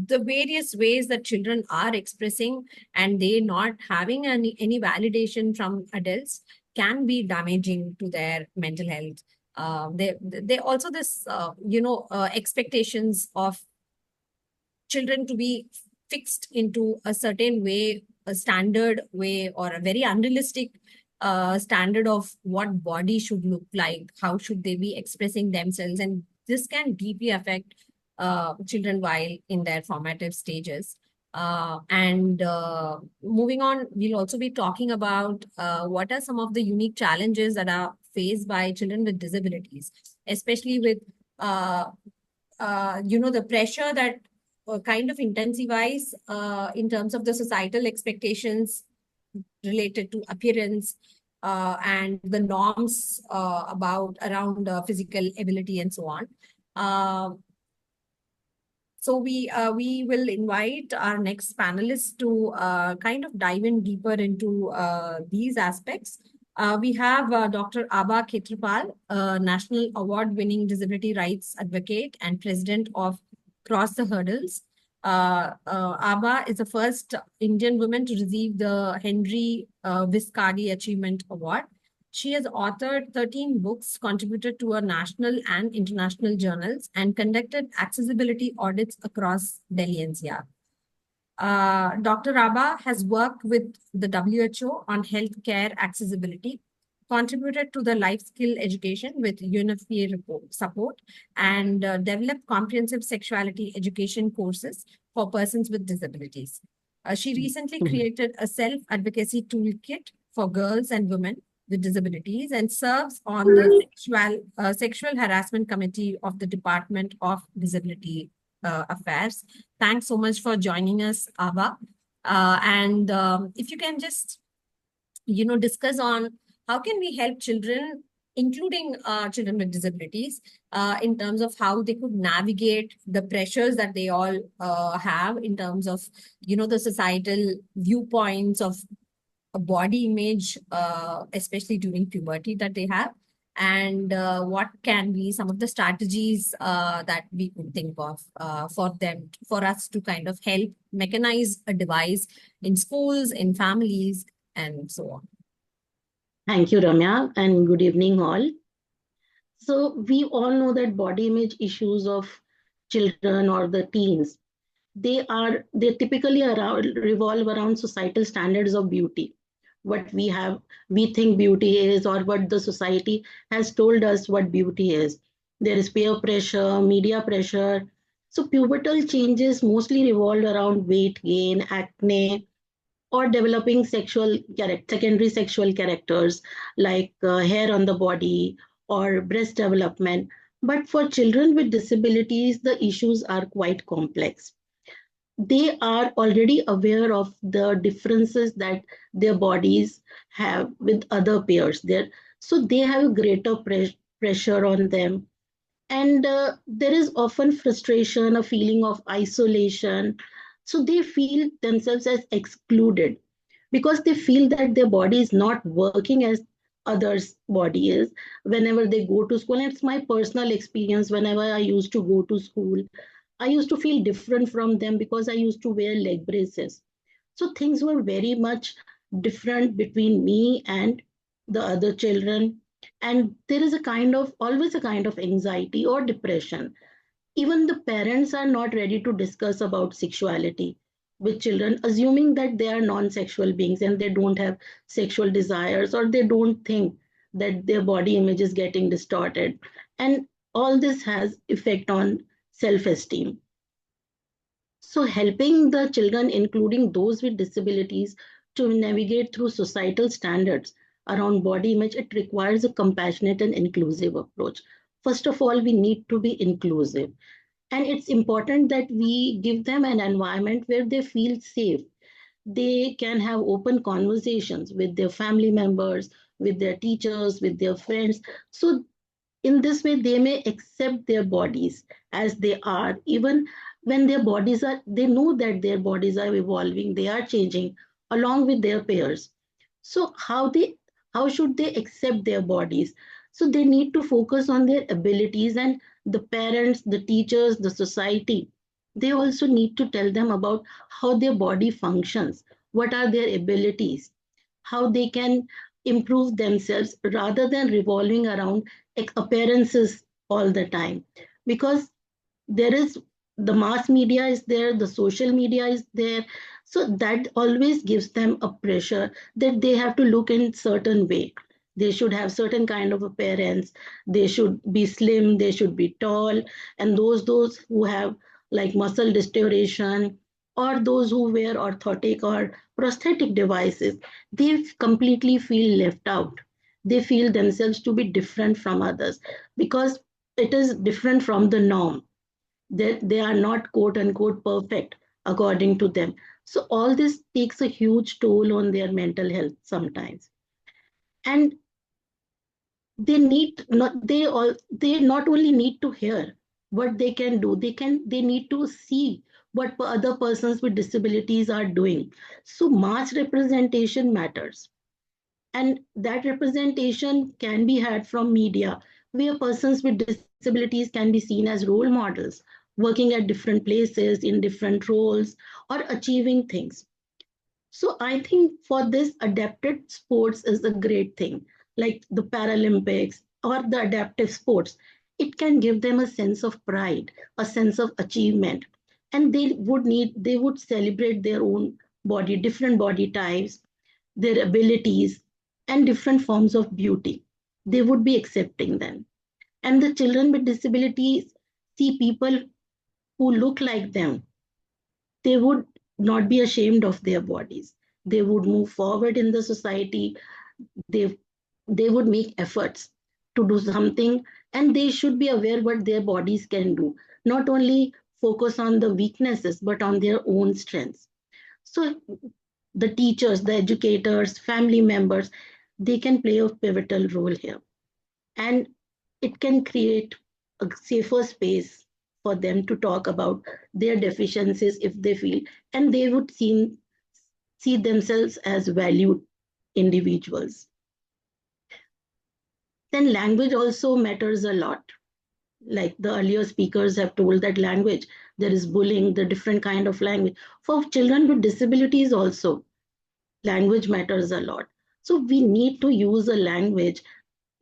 the various ways that children are expressing and they not having any validation from adults can be damaging to their mental health. They also this expectations of children to be fixed into a certain way, a standard way, or a very unrealistic standard of what body should look like, how should they be expressing themselves, and this can deeply affect children while in their formative stages. And moving on, we'll also be talking about what are some of the unique challenges that are faced by children with disabilities, especially with the pressure that kind of intensifies in terms of the societal expectations related to appearance and the norms around physical ability and so on. So we will invite our next panelists to kind of dive in deeper into these aspects. We have Dr. Abha Khetrapal, National Award-winning disability rights advocate and president of Cross the Hurdles. Abha is the first Indian woman to receive the Henry Viscardi Achievement Award. She has authored 13 books, contributed to national and international journals, and conducted accessibility audits across Delhi NCR. Dr. Abha has worked with the WHO on healthcare accessibility, contributed to the life skill education with UNFPA support, and developed comprehensive sexuality education courses for persons with disabilities. She recently created a self-advocacy toolkit for girls and women with disabilities and serves on the sexual harassment committee of the Department of Disability Affairs. Thanks so much for joining us, Abha. And if you can just, discuss on how can we help children, including children with disabilities, in terms of how they could navigate the pressures that they all have in terms of, the societal viewpoints of a body image, especially during puberty that they have, and what can be some of the strategies that we could think of for us to kind of help mechanize a device in schools, in families, and so on. Thank you, Ramya, and good evening all. So we all know that body image issues of children or the teens, they typically revolve around societal standards of beauty. What we think beauty is, or what the society has told us what beauty is. There is peer pressure, media pressure. So pubertal changes mostly revolve around weight gain, acne, or developing secondary sexual characters like hair on the body or breast development. But for children with disabilities, the issues are quite complex. They are already aware of the differences that their bodies have with other peers. So they have greater pressure on them. And there is often frustration, a feeling of isolation. So they feel themselves as excluded because they feel that their body is not working as others' body is whenever they go to school. And it's my personal experience. Whenever I used to go to school, I used to feel different from them because I used to wear leg braces. So things were very much different between me and the other children. And there is always a kind of anxiety or depression. Even the parents are not ready to discuss about sexuality with children, assuming that they are non-sexual beings and they don't have sexual desires, or they don't think that their body image is getting distorted. And all this has effect on self-esteem. So helping the children, including those with disabilities, to navigate through societal standards around body image, it requires a compassionate and inclusive approach. First of all, we need to be inclusive. And it's important that we give them an environment where they feel safe. They can have open conversations with their family members, with their teachers, with their friends. So in this way, they may accept their bodies as they are, even when they know that their bodies are evolving, they are changing along with their peers. So how should they accept their bodies? So they need to focus on their abilities, and the parents, the teachers, the society, they also need to tell them about how their body functions, what are their abilities, how they can improve themselves rather than revolving around appearances all the time. Because there is the mass media is there, the social media is there, so that always gives them a pressure that they have to look in certain way. They should have certain kind of appearance, they should be slim, they should be tall, and those who have like muscle distortion, or those who wear orthotic or prosthetic devices, they completely feel left out. They feel themselves to be different from others because it is different from the norm. They are not quote unquote perfect according to them. So all this takes a huge toll on their mental health sometimes. And they not only need to hear what they can do, they need to see what other persons with disabilities are doing. So mass representation matters, and that representation can be had from media, where persons with disabilities can be seen as role models, working at different places in different roles, or achieving things. So I think for this, adapted sports is a great thing, like the Paralympics or the adaptive sports. It can give them a sense of pride, a sense of achievement, and they would celebrate their own body, different body types, their abilities, and different forms of beauty. They would be accepting them. And the children with disabilities see people who look like them. They would not be ashamed of their bodies. They would move forward in the society. They, they would make efforts to do something, and they should be aware what their bodies can do. Not only focus on the weaknesses, but on their own strengths. So the teachers, the educators, family members, they can play a pivotal role here. And it can create a safer space for them to talk about their deficiencies if they feel, and they would see themselves as valued individuals. Then language also matters a lot. Like the earlier speakers have told, that language, there is bullying, the different kind of language. For children with disabilities also, language matters a lot. So we need to use a language.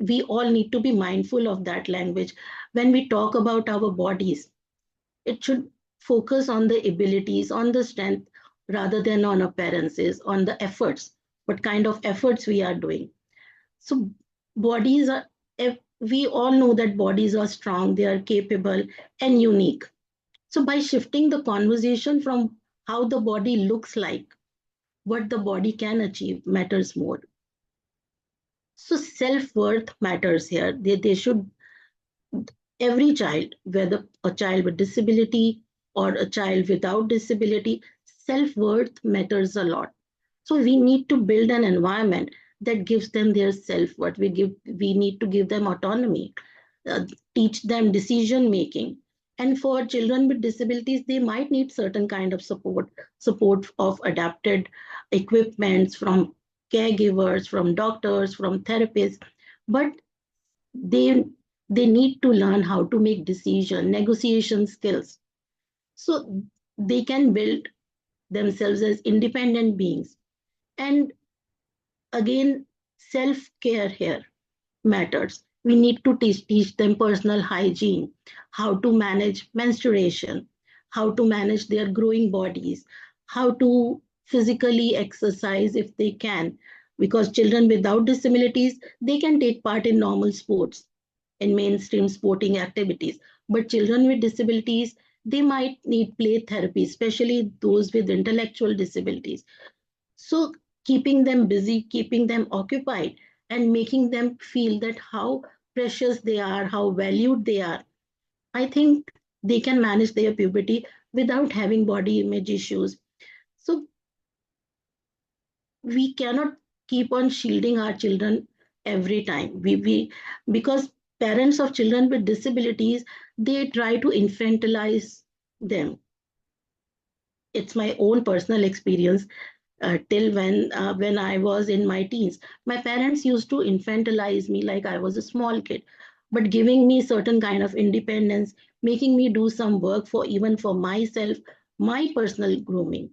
We all need to be mindful of that language. When we talk about our bodies, it should focus on the abilities, on the strength, rather than on appearances, on the efforts, what kind of efforts we are doing. So bodies are, we all know that bodies are strong, they are capable and unique. So by shifting the conversation from how the body looks like, what the body can achieve matters more. So self-worth matters here. They should, every child, whether a child with disability or a child without disability, self-worth matters a lot. So we need to build an environment that gives them their self-worth. We need to give them autonomy, teach them decision making. And for children with disabilities, they might need certain kind of support of adapted equipments from caregivers, from doctors, from therapists. But they they need to learn how to make decision, negotiation skills, so they can build themselves as independent beings. And again, self-care here matters. We need to teach them personal hygiene, how to manage menstruation, how to manage their growing bodies, how to physically exercise if they can. Because children without disabilities, they can take part in normal sports, in mainstream sporting activities. But children with disabilities, they might need play therapy, especially those with intellectual disabilities. So keeping them busy, keeping them occupied, and making them feel that how precious they are, how valued they are, I think they can manage their puberty without having body image issues. So we cannot keep on shielding our children every time. We because parents of children with disabilities, they try to infantilize them. It's my own personal experience. till when I was in my teens. My parents used to infantilize me like I was a small kid, but giving me certain kind of independence, making me do some work for even for myself, my personal grooming.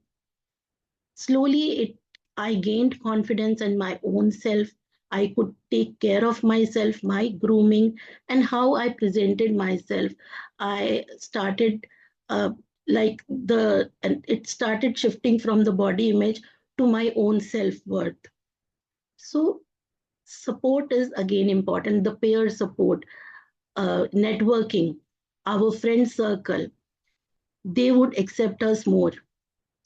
Slowly, I gained confidence in my own self. I could take care of myself, my grooming, and how I presented myself. I started uh, and it started shifting from the body image to my own self worth. So support is again important. The peer support, networking, our friend circle, they would accept us more.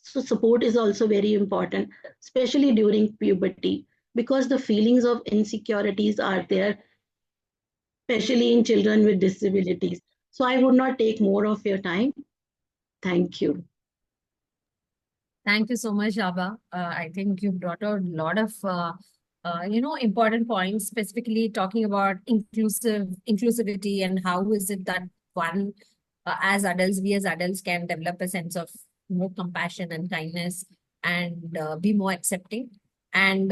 So support is also very important, especially during puberty, because the feelings of insecurities are there, especially in children with disabilities. So I would not take more of your time. Thank you. Thank you so much, Abha. I think you brought out a lot of important points, specifically talking about inclusivity and how is it that one, as adults, we as adults can develop a sense of more compassion and kindness and be more accepting. And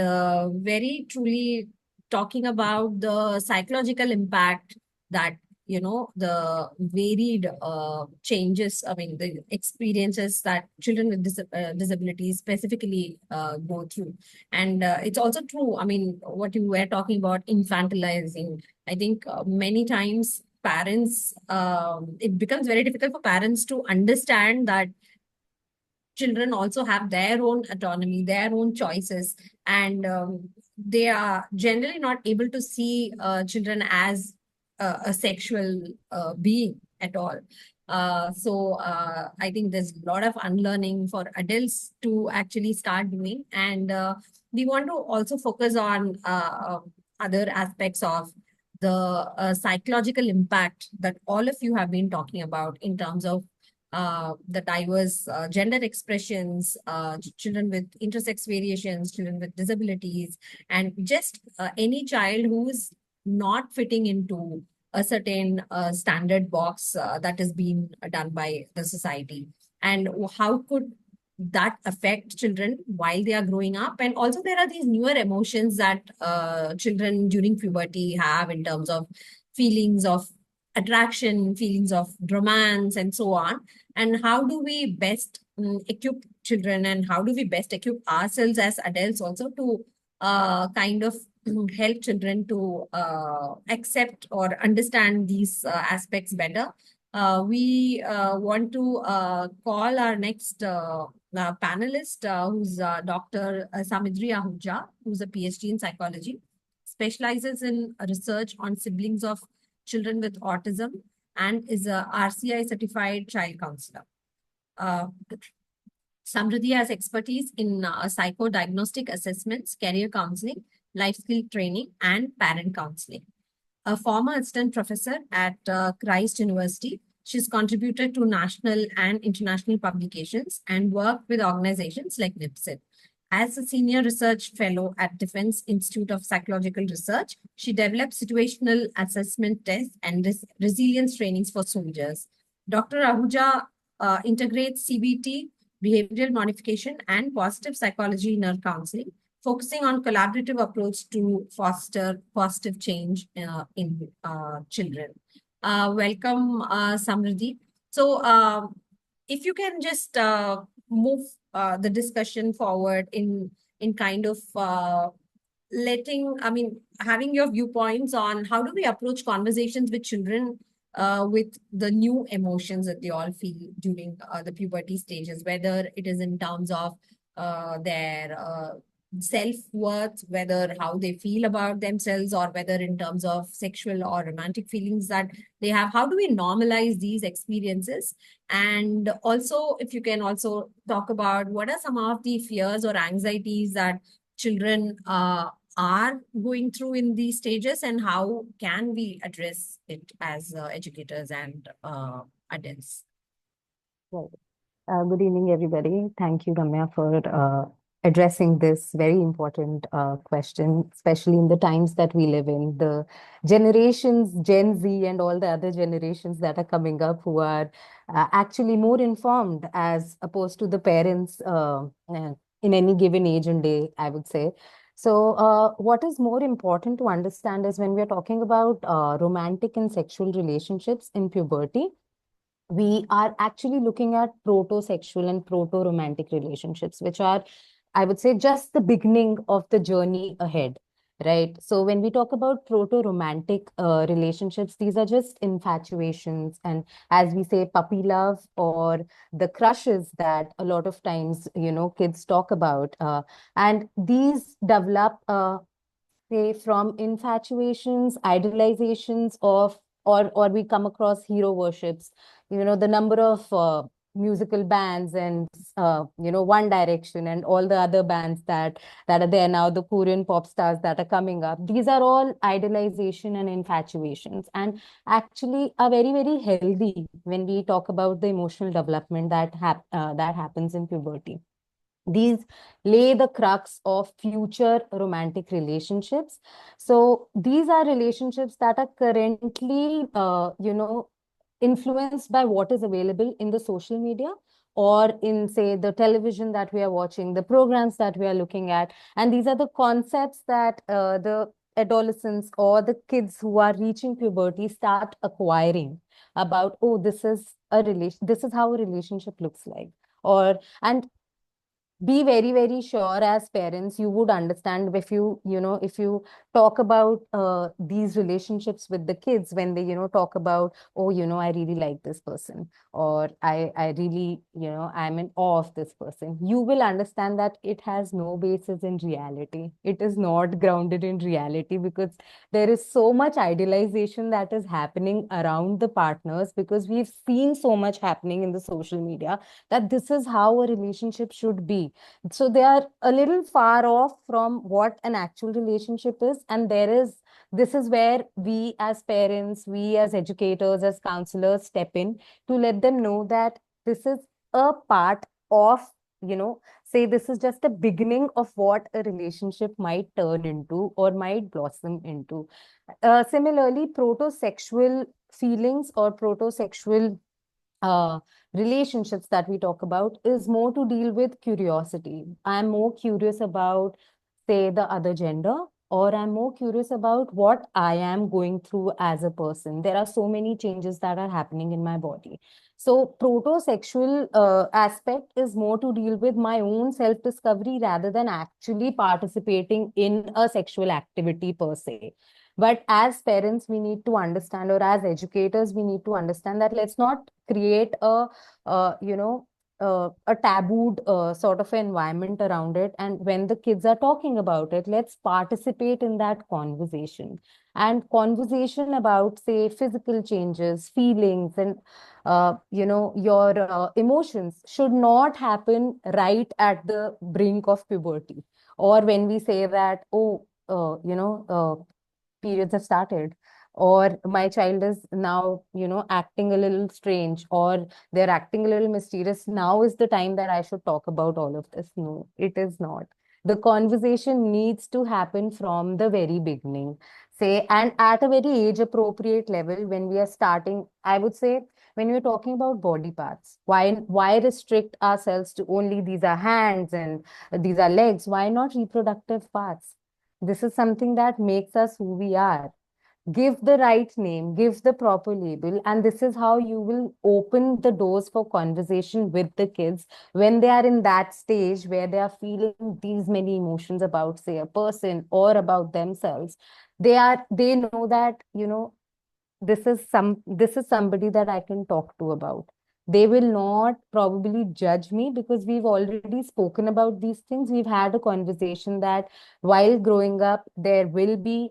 very truly talking about the psychological impact that the varied changes, I mean the experiences that children with disabilities specifically go through. And it's also true, I mean, what you were talking about infantilizing, I think many times parents, it becomes very difficult for parents to understand that children also have their own autonomy, their own choices, and they are generally not able to see children as a sexual being at all. I think there's a lot of unlearning for adults to actually start doing. And we want to also focus on other aspects of the psychological impact that all of you have been talking about in terms of the diverse gender expressions, children with intersex variations, children with disabilities, and just any child who is not fitting into a certain standard box that is being done by the society. And how could that affect children while they are growing up? And also there are these newer emotions that children during puberty have in terms of feelings of attraction, feelings of romance, and so on. And how do we best equip children, and how do we best equip ourselves as adults also to kind of help children to accept or understand these aspects better? We want to call our next panelist, who's Dr. Samridhi Ahuja, who's a PhD in psychology, specializes in research on siblings of children with autism, and is a RCI certified child counselor. Samridhi has expertise in psycho-diagnostic assessments, career counseling, life skill training, and parent counseling. A former assistant professor at Christ University, she's contributed to national and international publications and worked with organizations like NIPSID. As a senior research fellow at Defense Institute of Psychological Research, she developed situational assessment tests and resilience trainings for soldiers. Dr. Ahuja integrates CBT, behavioral modification, and positive psychology in her counseling, focusing on collaborative approach to foster positive change in children. Welcome, Samridhi. So if you can just move the discussion forward in kind of having your viewpoints on how do we approach conversations with children with the new emotions that they all feel during the puberty stages, whether it is in terms of their self-worth, whether how they feel about themselves, or whether in terms of sexual or romantic feelings that they have. How do we normalize these experiences? And also, if you can also talk about what are some of the fears or anxieties that children are going through in these stages, and how can we address it as educators and adults? Right. Good evening, everybody. Thank you, Ramya, for addressing this very important question, especially in the times that we live in. The generations, Gen Z and all the other generations that are coming up, who are actually more informed as opposed to the parents in any given age and day, I would say. So, what is more important to understand is when we are talking about romantic and sexual relationships in puberty, we are actually looking at proto-sexual and proto-romantic relationships, which are, I would say, just the beginning of the journey ahead, right? So when we talk about proto-romantic relationships, these are just infatuations and, as we say, puppy love, or the crushes that a lot of times, kids talk about. And these develop say from infatuations, idealizations of, or we come across hero worships. The number of musical bands and One Direction and all the other bands that are there now, the Korean pop stars that are coming up. These are all idealization and infatuations, and actually are very, very healthy when we talk about the emotional development that happens in puberty. These lay the crux of future romantic relationships. So these are relationships that are currently, influenced by what is available in the social media, or in, say, the television that we are watching, the programs that we are looking at. And these are the concepts that the adolescents or the kids who are reaching puberty start acquiring about, oh, this is how a relationship looks like. And be very, very sure, as parents you would understand, if you talk about these relationships with the kids, when they talk about, oh, I really like this person, or I really, I'm in awe of this person, you will understand that it has no basis in reality. It is not grounded in reality, because there is so much idealization that is happening around the partners, because we've seen so much happening in the social media, that this is how a relationship should be. So they are a little far off from what an actual relationship is. And this is where we as parents, we as educators, as counselors step in to let them know that this is a part of, say, this is just a beginning of what a relationship might turn into or might blossom into. Similarly, proto-sexual feelings or proto-sexual uh, relationships that we talk about is more to deal with curiosity. I'm more curious about, say, the other gender, or I'm more curious about what I am going through as a person. There are so many changes that are happening in my body. So, proto-sexual aspect is more to deal with my own self-discovery rather than actually participating in a sexual activity per se. But as parents, we need to understand, or as educators, we need to understand that let's not create a tabooed sort of environment around it. And when the kids are talking about it, let's participate in that conversation. And conversation about, say, physical changes, feelings, and your emotions should not happen right at the brink of puberty, or when we say that, oh, periods have started, or my child is now acting a little strange, or they're acting a little mysterious, now is the time that I should talk about all of this. No, it is not. The conversation needs to happen from the very beginning, say, and at a very age appropriate level. When we are starting, I would say, when we're talking about body parts, why restrict ourselves to only these are hands and these are legs? Why not reproductive parts? This is something that makes us who we are. Give the right name, give the proper label, and this is how you will open the doors for conversation with the kids when they are in that stage where they are feeling these many emotions about, say, a person or about themselves. They know that, this is somebody that I can talk to about. They will not probably judge me, because we've already spoken about these things. We've had a conversation that while growing up, there will be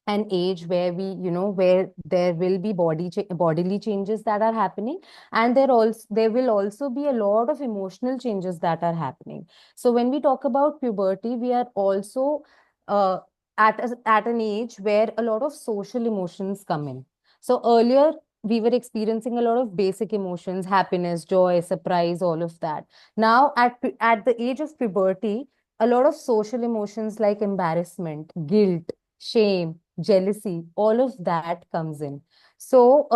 an age where where there will be bodily changes that are happening, and there will also be a lot of emotional changes that are happening. So when we talk about puberty, we are also uh, at an age where a lot of social emotions come in. So earlier we were experiencing a lot of basic emotions: happiness, joy, surprise, all of that. Now at the age of puberty, a lot of social emotions like embarrassment, guilt, shame, jealousy, all of that comes in. So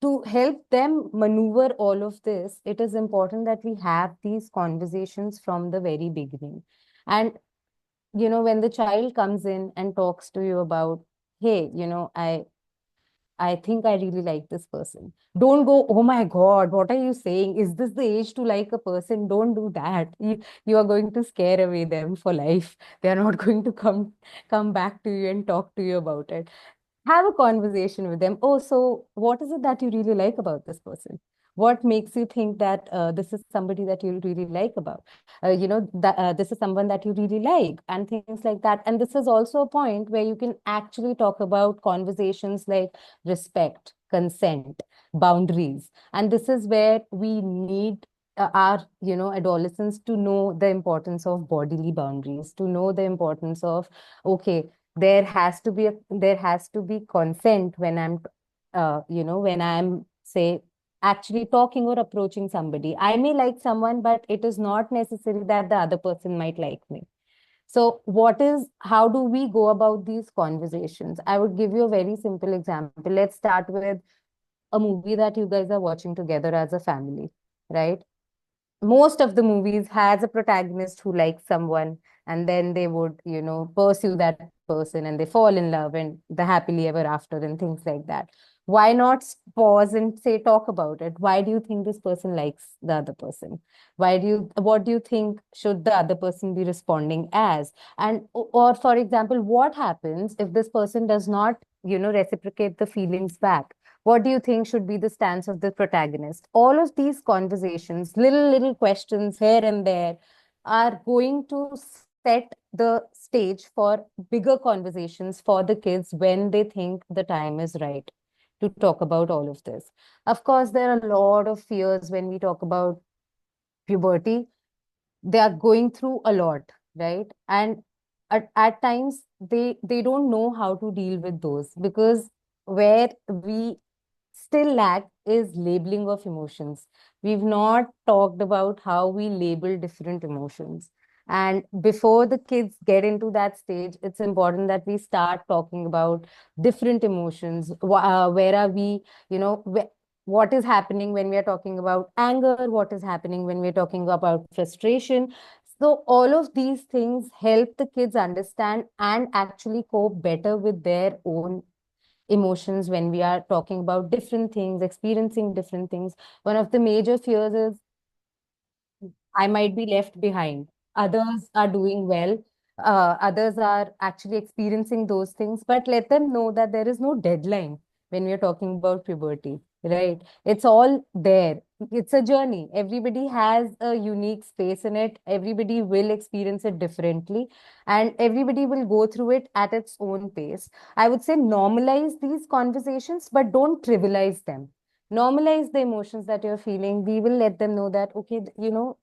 to help them maneuver all of this, it is important that we have these conversations from the very beginning. And, when the child comes in and talks to you about, hey, I think I really like this person. Don't go, oh my God, what are you saying? Is this the age to like a person? Don't do that. You are going to scare away them for life. They are not going to come back to you and talk to you about it. Have a conversation with them. Oh, so what is it that you really like about this person? What makes you think that this is somebody that you really like about? That this is someone that you really like, and things like that. And this is also a point where you can actually talk about conversations like respect, consent, boundaries. And this is where we need our adolescents to know the importance of bodily boundaries, to know the importance of, okay, there has to be consent when I'm say actually talking or approaching somebody. I may like someone, but it is not necessary that the other person might like me. So how do we go about these conversations? I would give you a very simple example. Let's start with a movie that you guys are watching together as a family, right? Most of the movies has a protagonist who likes someone, and then they would pursue that person and they fall in love and the happily ever after and things like that. Why not pause and say, talk about it? Why do you think this person likes the other person? What do you think should the other person be responding as? And or for example, what happens if this person does not reciprocate the feelings back? What do you think should be the stance of the protagonist? All of these conversations, little questions here and there, are going to set the stage for bigger conversations for the kids when they think the time is right to talk about all of this. Of course, there are a lot of fears when we talk about puberty. They are going through a lot, right? And at times they don't know how to deal with those, because where we still lack is labeling of emotions. We've not talked about how we label different emotions. And before the kids get into that stage, it's important that we start talking about different emotions. Where are we, what is happening when we are talking about anger? What is happening when we're talking about frustration? So all of these things help the kids understand and actually cope better with their own emotions when we are talking about different things, experiencing different things. One of the major fears is I might be left behind. Others are doing well. Others are actually experiencing those things, but let them know that there is no deadline when we are talking about puberty, right? It's all there. It's a journey. Everybody has a unique space in it. Everybody will experience it differently, and everybody will go through it at its own pace. I would say normalize these conversations, but don't trivialize them. Normalize the emotions that you're feeling. We will let them know that, okay,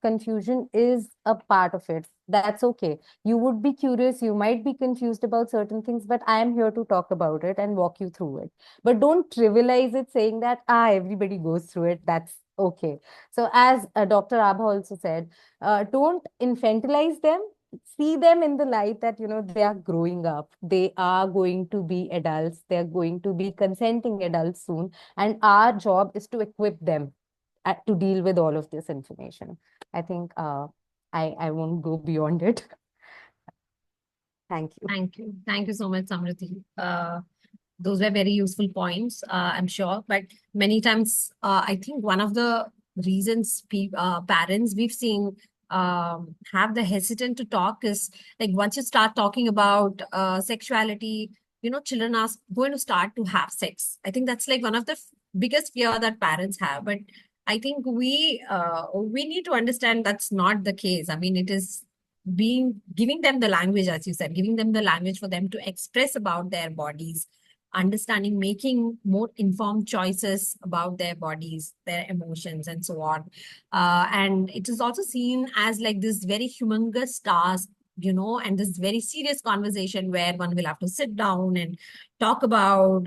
confusion is a part of it. That's okay. You would be curious, you might be confused about certain things, but I am here to talk about it and walk you through it. But don't trivialize it saying that everybody goes through it, that's okay. So as Dr. Abha also said, don't infantilize them. See them in the light that they are growing up, they are going to be adults, they are going to be consenting adults soon, and our job is to equip them to deal with all of this information. I think I won't go beyond it. Thank you. Thank you. Thank you so much, Samridhi. Those were very useful points, I'm sure. But many times, I think one of the reasons parents we've seen have the hesitant to talk is like once you start talking about sexuality, children are going to start to have sex. I think that's like one of the biggest fear that parents have. But I think we need to understand that's not the case. I mean, it is giving them the language, as you said, giving them the language for them to express about their bodies, understanding, making more informed choices about their bodies, their emotions, and so on. And it is also seen as like this very humongous task, and this very serious conversation where one will have to sit down and talk about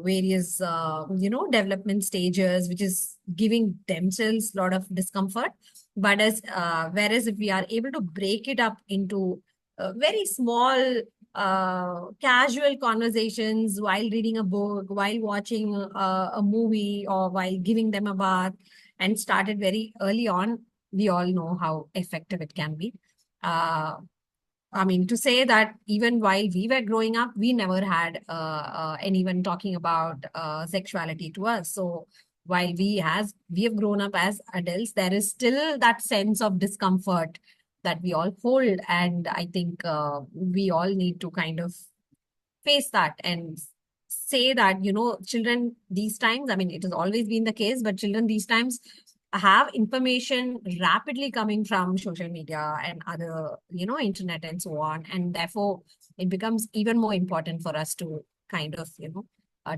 various, development stages, which is giving themselves a lot of discomfort. But whereas if we are able to break it up into very small casual conversations while reading a book, while watching a movie, or while giving them a bath, and started very early on. We all know how effective it can be. I mean, to say that even while we were growing up, we never had anyone talking about sexuality to us. So while we have grown up as adults, there is still that sense of discomfort that we all hold, and I think we all need to kind of face that and say that, children these times, I mean, it has always been the case, but children these times have information rapidly coming from social media and other, internet and so on. And therefore, it becomes even more important for us to kind of,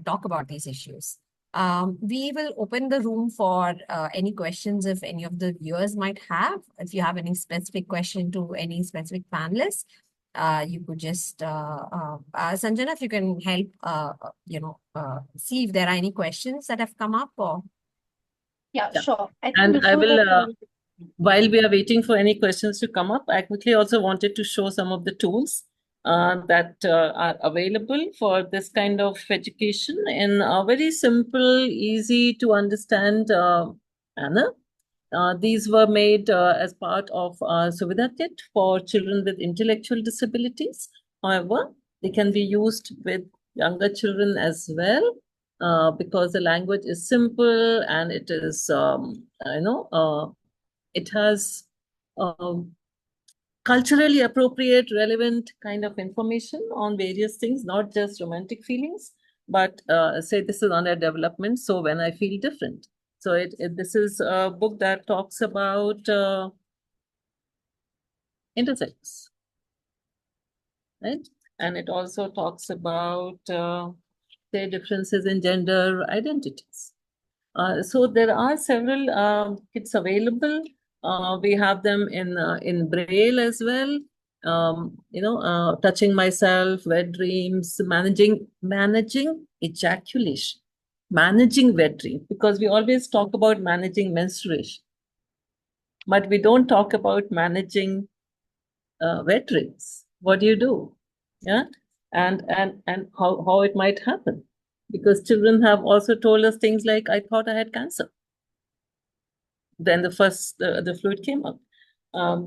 talk about these issues. We will open the room for any questions if any of the viewers might have. If you have any specific question to any specific panelists, you could just, Sanjana, if you can help, see if there are any questions that have come up or. Yeah, Yeah. sure. I think And I before will, that, while we are waiting for any questions to come up, I quickly also wanted to show some of the tools that are available for this kind of education in a very simple, easy to understand manner. These were made as part of our Suvidha kit for children with intellectual disabilities. However, they can be used with younger children as well because the language is simple and it is, it has culturally appropriate, relevant kind of information on various things, not just romantic feelings, but say this is under development. So when I feel different. So this is a book that talks about intersex, right? And it also talks about say differences in gender identities. So there are several kits available. We have them in Braille as well. Touching myself, wet dreams, managing ejaculation, managing wet dreams, because we always talk about managing menstruation, but we don't talk about managing wet dreams. What do you do? Yeah, and how it might happen, because children have also told us things like, "I thought I had cancer." Then the fluid came up.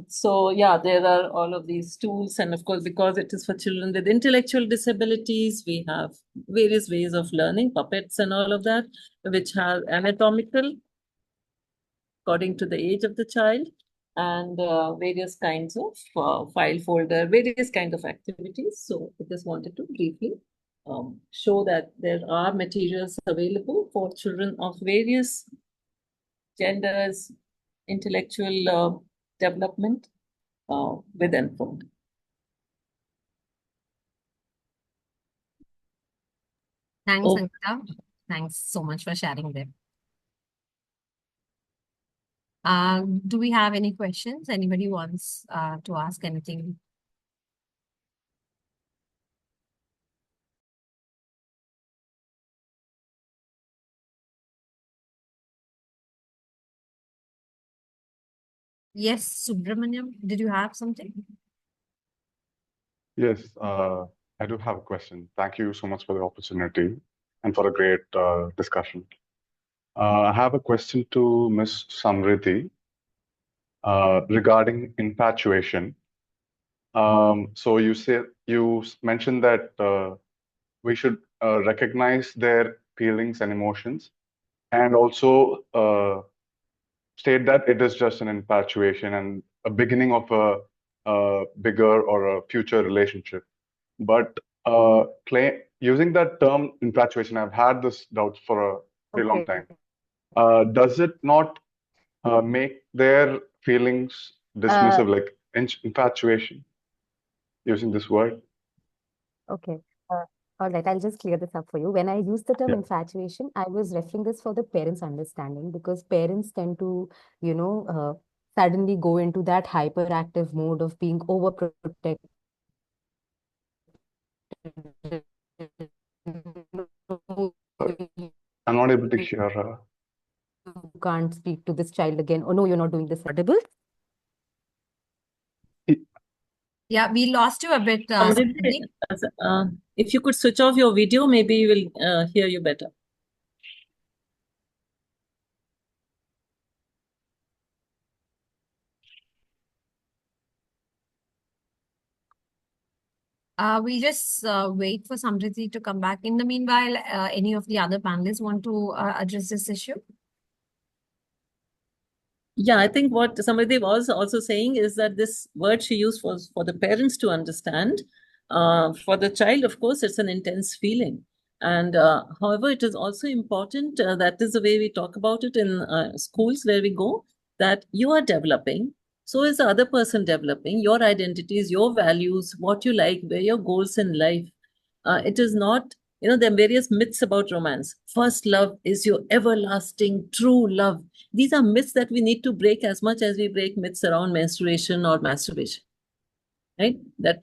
So yeah, there are all of these tools, and of course, because it is for children with intellectual disabilities, we have various ways of learning, puppets and all of that, which have anatomical according to the age of the child, and various kinds of file folder, various kinds of activities. So I just wanted to briefly show that there are materials available for children of various genders, intellectual development with Enfold. Thanks, Oh, Sangeeta. Thanks so much for sharing them. Do we have any questions? Anybody wants to ask anything? Yes, Subramaniam, did you have something? Yes, I do have a question. Thank you so much for the opportunity and for a great discussion. I have a question to Ms. Samridhi regarding infatuation. So you mentioned that we should recognize their feelings and emotions, and also state that it is just an infatuation and a beginning of a bigger or a future relationship. But using that term infatuation, I've had this doubt for a very long time. Does it not make their feelings dismissive, like infatuation, using this word? Okay. All right, I'll just clear this up for you. When I use the term Yeah. infatuation, I was referring this for the parents' understanding, because parents tend to, suddenly go into that hyperactive mode of being overprotective. I'm not able to hear her. You can't speak to this child again. Oh no, you're not doing this. Audible? Yeah, we lost you a bit, Samridhi, Samridhi. if you could switch off your video, maybe we'll hear you better. We just wait for Samridhi to come back. In the meanwhile, any of the other panelists want to address this issue? Yeah, I think what Samridhi was also saying is that this word she used was for the parents to understand. For the child, of course, it's an intense feeling. And however, it is also important, that is the way we talk about it in schools where we go, that you are developing. So is the other person developing your identities, your values, what you like, where your goals in life. It is not, there are various myths about romance. First love is your everlasting true love. These are myths that we need to break as much as we break myths around menstruation or masturbation, right? That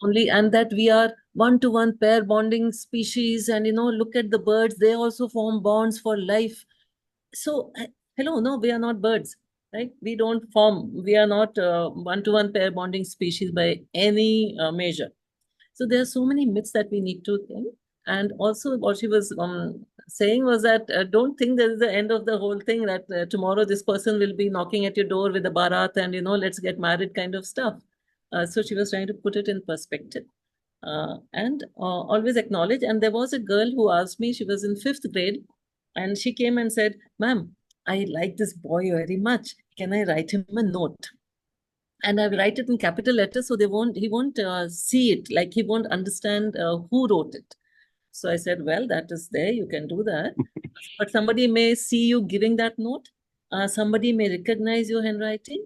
only, and that we are one-to-one pair bonding species, and look at the birds, they also form bonds for life. So hello, no, we are not birds, right? We are not one-to-one pair bonding species by any measure. So there are so many myths that we need to think. And also what she was saying was that don't think this is the end of the whole thing, that tomorrow this person will be knocking at your door with a barat and, let's get married kind of stuff. So she was trying to put it in perspective. And always acknowledge. And there was a girl who asked me, she was in 5th grade, and she came and said, "Ma'am, I like this boy very much. Can I write him a note?" And I write it in capital letters, so he won't see it, like he won't understand who wrote it. So I said, well, that is there, you can do that. But somebody may see you giving that note. Somebody may recognize your handwriting.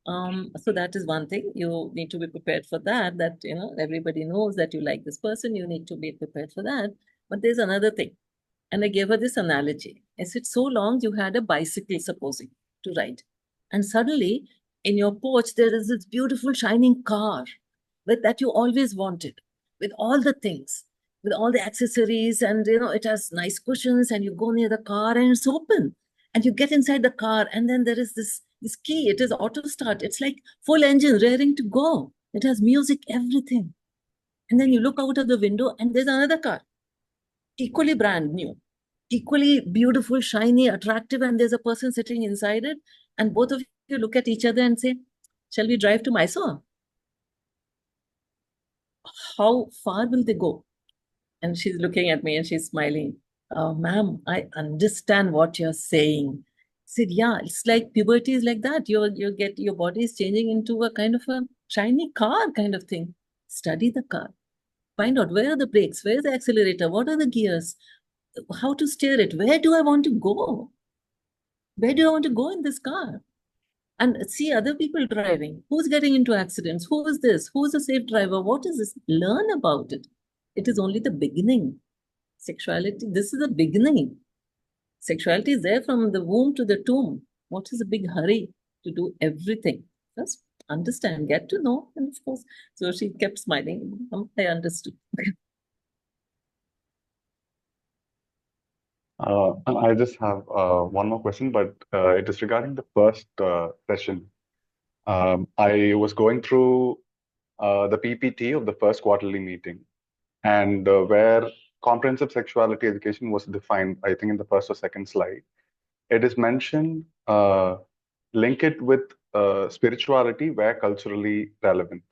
So that is one thing. You need to be prepared for that, everybody knows that you like this person. You need to be prepared for that. But there's another thing. And I gave her this analogy. I said, so long you had a bicycle, supposing, to ride. And suddenly, in your porch, there is this beautiful shining car that you always wanted, with all the things, with all the accessories, and it has nice cushions, and you go near the car and it's open. And you get inside the car, and then there is this key. It is auto start. It's like full engine, raring to go. It has music, everything. And then you look out of the window, and there's another car, equally brand new, equally beautiful, shiny, attractive, and there's a person sitting inside it, and both of you look at each other and say, shall we drive to Mysore? How far will they go? And she's looking at me and she's smiling. Oh, ma'am, I understand what you're saying. I said, yeah, it's like puberty is like that. Your body is changing into a kind of a shiny car kind of thing. Study the car. Find out where are the brakes, where is the accelerator, what are the gears, how to steer it, where do I want to go? Where do I want to go in this car? And see other people driving. Who's getting into accidents? Who is this? Who's a safe driver? What is this? Learn about it. It is only the beginning. Sexuality, this is the beginning. Sexuality is there from the womb to the tomb. What is the big hurry to do everything? Just understand, get to know, and of course. So she kept smiling. I understood. I just have one more question, but it is regarding the first session. I was going through the PPT of the first quarterly meeting, and where comprehensive sexuality education was defined, I think in the first or second slide, it is mentioned, link it with spirituality where culturally relevant.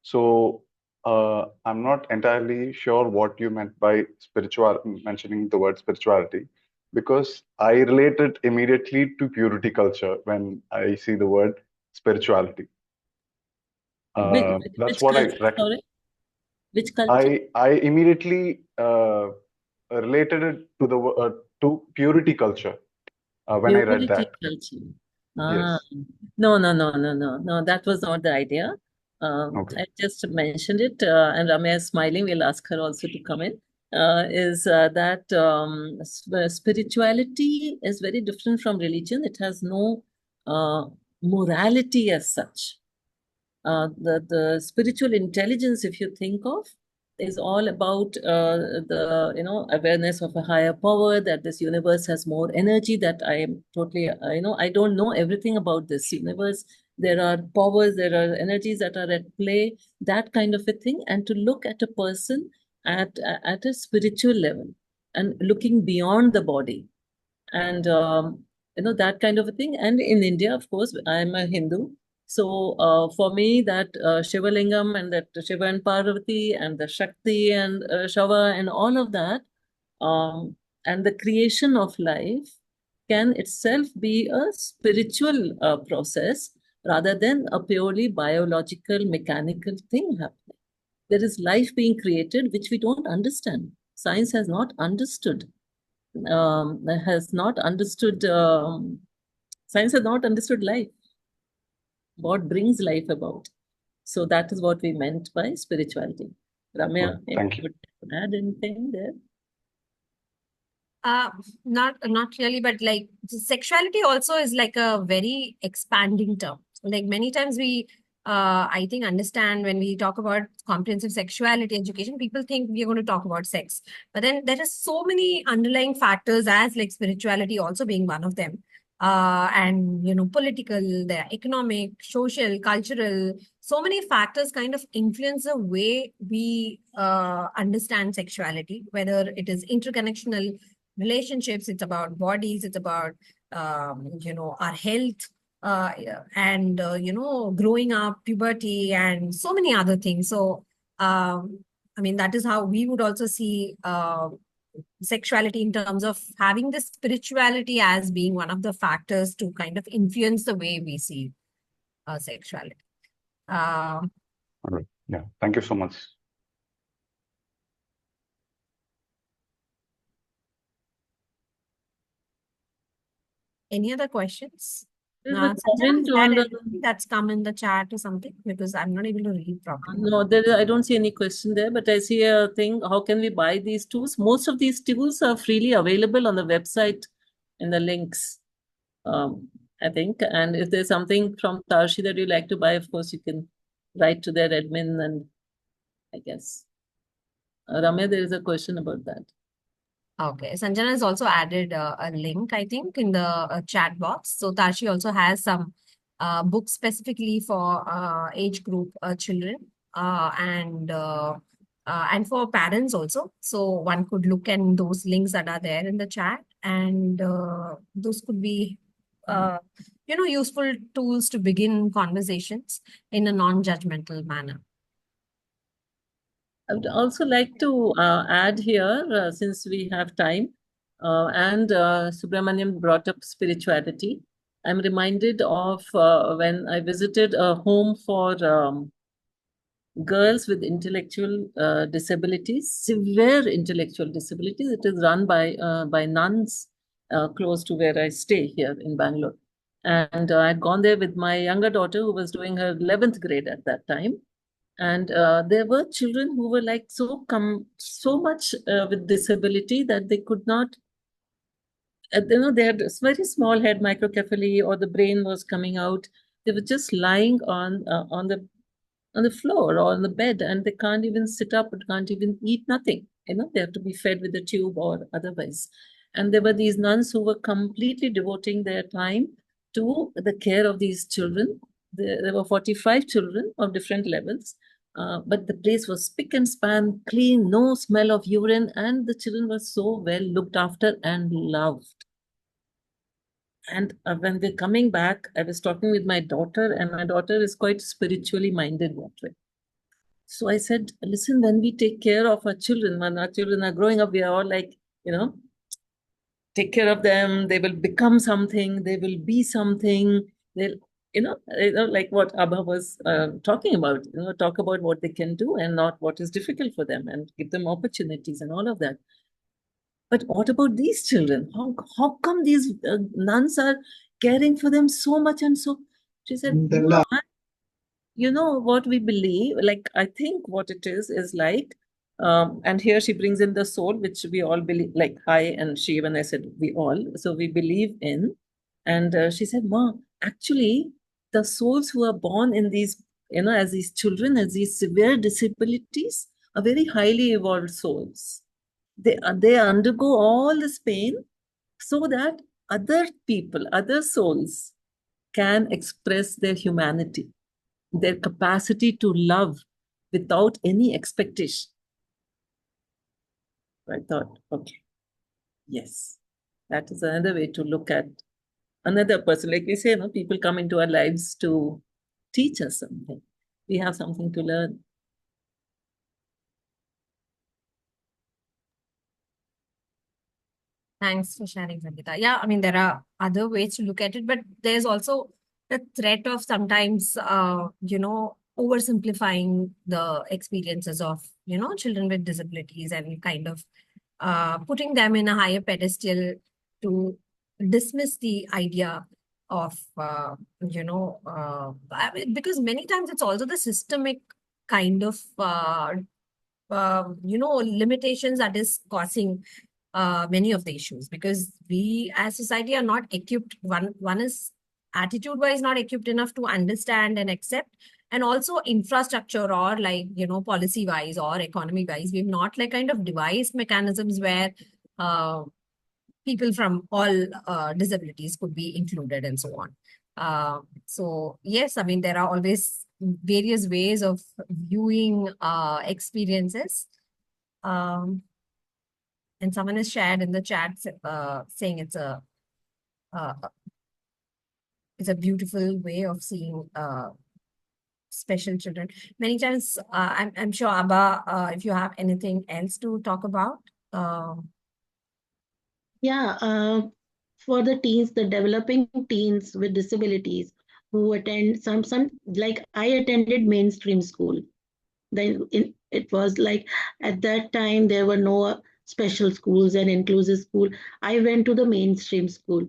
So I'm not entirely sure what you meant by mentioning the word spirituality, because I relate it immediately to purity culture when I see the word spirituality. That's Which what I culture? reckon. Sorry? Which culture? I immediately related it to to purity culture when I read Purity that. culture. Yes. No, no, no, no, no, no. That was not the idea. Okay. I just mentioned it, and Ramya is smiling. We'll ask her also to come in. Is that spirituality is very different from religion. It has no morality as such. The spiritual intelligence, if you think of, is all about the awareness of a higher power, that this universe has more energy, that I am totally I don't know everything about this universe. there are powers, there are energies that are at play, that kind of a thing, and to look at a person at a spiritual level and looking beyond the body, and that kind of a thing. And in India, of course, I'm a Hindu, so for me that Shiva Lingam and that Shiva and Parvati and the Shakti and Shava and all of that, and the creation of life can itself be a spiritual process rather than a purely biological, mechanical thing happening. There is life being created which we don't understand. Science has not understood. Science has not understood life. What brings life about? So that is what we meant by spirituality. Ramya, Thank you. would you add anything there? Not really, but like sexuality also is like a very expanding term. Like many times we I think understand when we talk about comprehensive sexuality education, people think we are going to talk about sex. But then there are so many underlying factors as like spirituality also being one of them. And political, the economic, social, cultural, so many factors kind of influence the way we understand sexuality, whether it is interconnectional relationships, it's about bodies, it's about our health, and growing up, puberty, and so many other things. So I mean, that is how we would also see sexuality in terms of having the spirituality as being one of the factors to kind of influence the way we see sexuality. All right. Yeah. Thank you so much. Any other questions? There's a Sanjana, comment is on there the. anything that's come in the chat or something? Because I'm not able to read properly. No, I don't see any question there, but I see a thing. How can we buy these tools? Most of these tools are freely available on the website in the links, I think. And if there's something from Tarshi that you like to buy, of course, you can write to their admin, and I guess. Ramya, there is a question about that. Okay, Sanjana has also added a link, I think, in the chat box. So Tashi also has some books specifically for age group children, and for parents also. So one could look at those links that are there in the chat, and those could be useful tools to begin conversations in a non-judgmental manner. I would also like to add here, since we have time, and Subramaniam brought up spirituality. I'm reminded of when I visited a home for girls with intellectual disabilities, severe intellectual disabilities. It is run by nuns close to where I stay here in Bangalore. And I'd gone there with my younger daughter who was doing her 11th grade at that time. And there were children who were like so much with disability that they could not, they had a very small head microcephaly, or the brain was coming out. They were just lying on the floor or on the bed, and they can't even sit up, and can't even eat, nothing. They have to be fed with a tube or otherwise. And there were these nuns who were completely devoting their time to the care of these children. There were 45 children of different levels, but the place was spick and span, clean, no smell of urine, and the children were so well looked after and loved. And when they're coming back, I was talking with my daughter, and my daughter is quite spiritually minded that way. So I said, listen, when we take care of our children, when our children are growing up, we are all like, take care of them. They will become something. They will be something. They'll, like what Abha was talking about, talk about what they can do and not what is difficult for them, and give them opportunities and all of that. But what about these children? How come these nuns are caring for them so much and so? She said, what we believe, like, I think what it is like, and here she brings in the soul, which we all believe, like I and she, when I said we all, so we believe in. And she said, Ma, actually, the souls who are born in these, as these children, as these severe disabilities, are very highly evolved souls. They undergo all this pain so that other people, other souls can express their humanity, their capacity to love without any expectation. I thought, okay, yes, that is another way to look at another person. Like we say, people come into our lives to teach us something. We have something to learn. Thanks for sharing, Sangeeta. Yeah, I mean, there are other ways to look at it, but there's also the threat of sometimes, oversimplifying the experiences of, children with disabilities and kind of putting them in a higher pedestal to dismiss the idea of, because many times it's also the systemic kind of, limitations that is causing many of the issues, because we as society are not equipped. One is attitude wise not equipped enough to understand and accept, and also infrastructure or policy wise or economy wise, we've not kind of devised mechanisms where people from all disabilities could be included and so on. So yes, I mean, there are always various ways of viewing experiences. And someone has shared in the chat saying it's a beautiful way of seeing special children. Many times, I'm sure, Abha, if you have anything else to talk about. Yeah, for the teens, the developing teens with disabilities who attend some like I attended mainstream school. Then it was like at that time there were no special schools and inclusive school. I went to the mainstream school,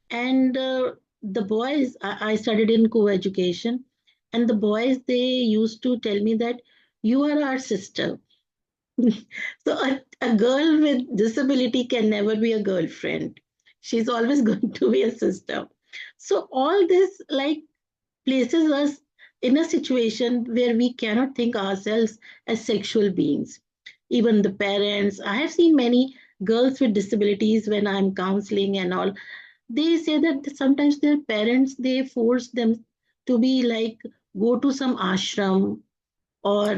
and the boys I studied in co-education, and the boys they used to tell me that you are our sister. So a girl with disability can never be a girlfriend. She's always going to be a sister. So all this like places us in a situation where we cannot think ourselves as sexual beings. Even the parents, I have seen many girls with disabilities when I'm counseling and all. They say that sometimes their parents they force them to be like go to some ashram or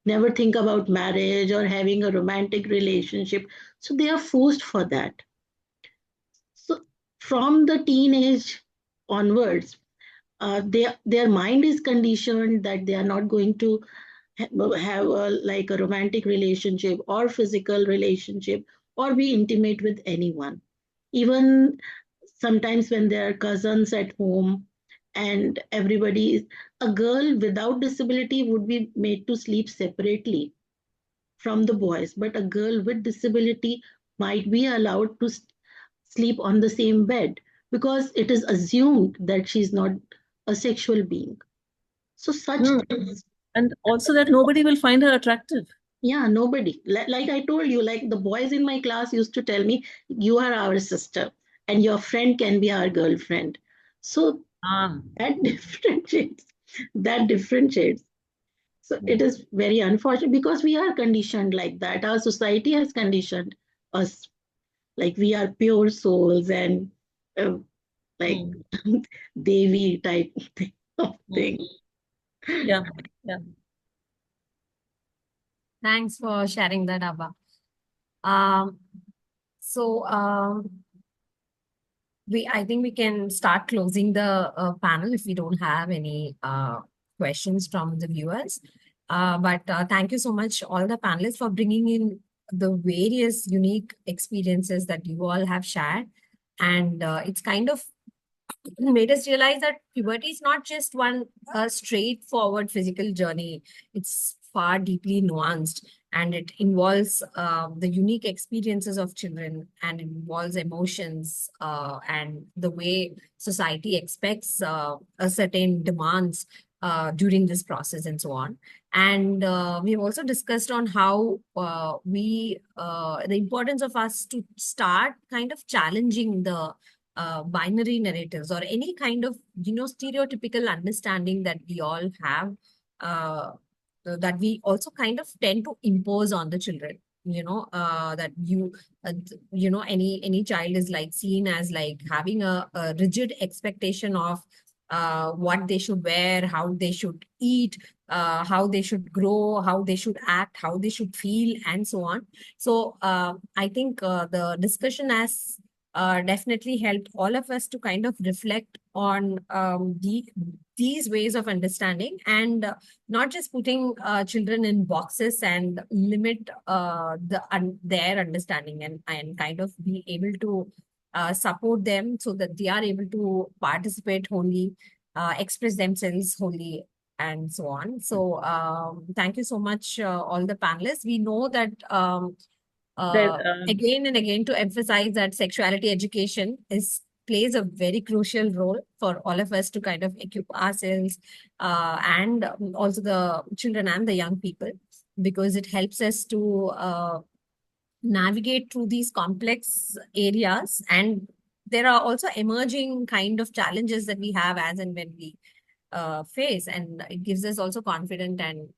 never think about marriage or having a romantic relationship. So they are forced for that. So from the teenage onwards, their mind is conditioned that they are not going to have like a romantic relationship or physical relationship or be intimate with anyone. Even sometimes when there are cousins at home and everybody is, a girl without disability would be made to sleep separately from the boys, but a girl with disability might be allowed to sleep on the same bed because it is assumed that she's not a sexual being. So such things. And also that nobody will find her attractive. Yeah, nobody. Like I told you, like the boys in my class used to tell me, you are our sister and your friend can be our girlfriend. So that differentiates. That differentiates. So it is very unfortunate because we are conditioned like that. Our society has conditioned us like we are pure souls and like Devi type of thing. Yeah, yeah. Thanks for sharing that, Abha. So I think we can start closing the panel if we don't have any questions from the viewers. But thank you so much, all the panelists, for bringing in the various unique experiences that you all have shared. And it's kind of made us realize that puberty is not just one straightforward physical journey. It's far deeply nuanced, and it involves the unique experiences of children, and it involves emotions and the way society expects a certain demands during this process and so on. And we've also discussed on how the importance of us to start kind of challenging the binary narratives or any kind of stereotypical understanding that we all have, that we also kind of tend to impose on the children. That any child is like seen as like having a rigid expectation of what they should wear, how they should eat, how they should grow, how they should act, how they should feel, and so on. So I think the discussion has definitely helped all of us to kind of reflect on these ways of understanding, and not just putting children in boxes and limit their understanding, and kind of be able to support them so that they are able to participate wholly, express themselves wholly, and so on. So thank you so much, all the panelists. We know that There, again and again to emphasize that sexuality education plays a very crucial role for all of us to kind of equip ourselves, and also the children and the young people, because it helps us to navigate through these complex areas. And there are also emerging kind of challenges that we have as and when we face, and it gives us also confident and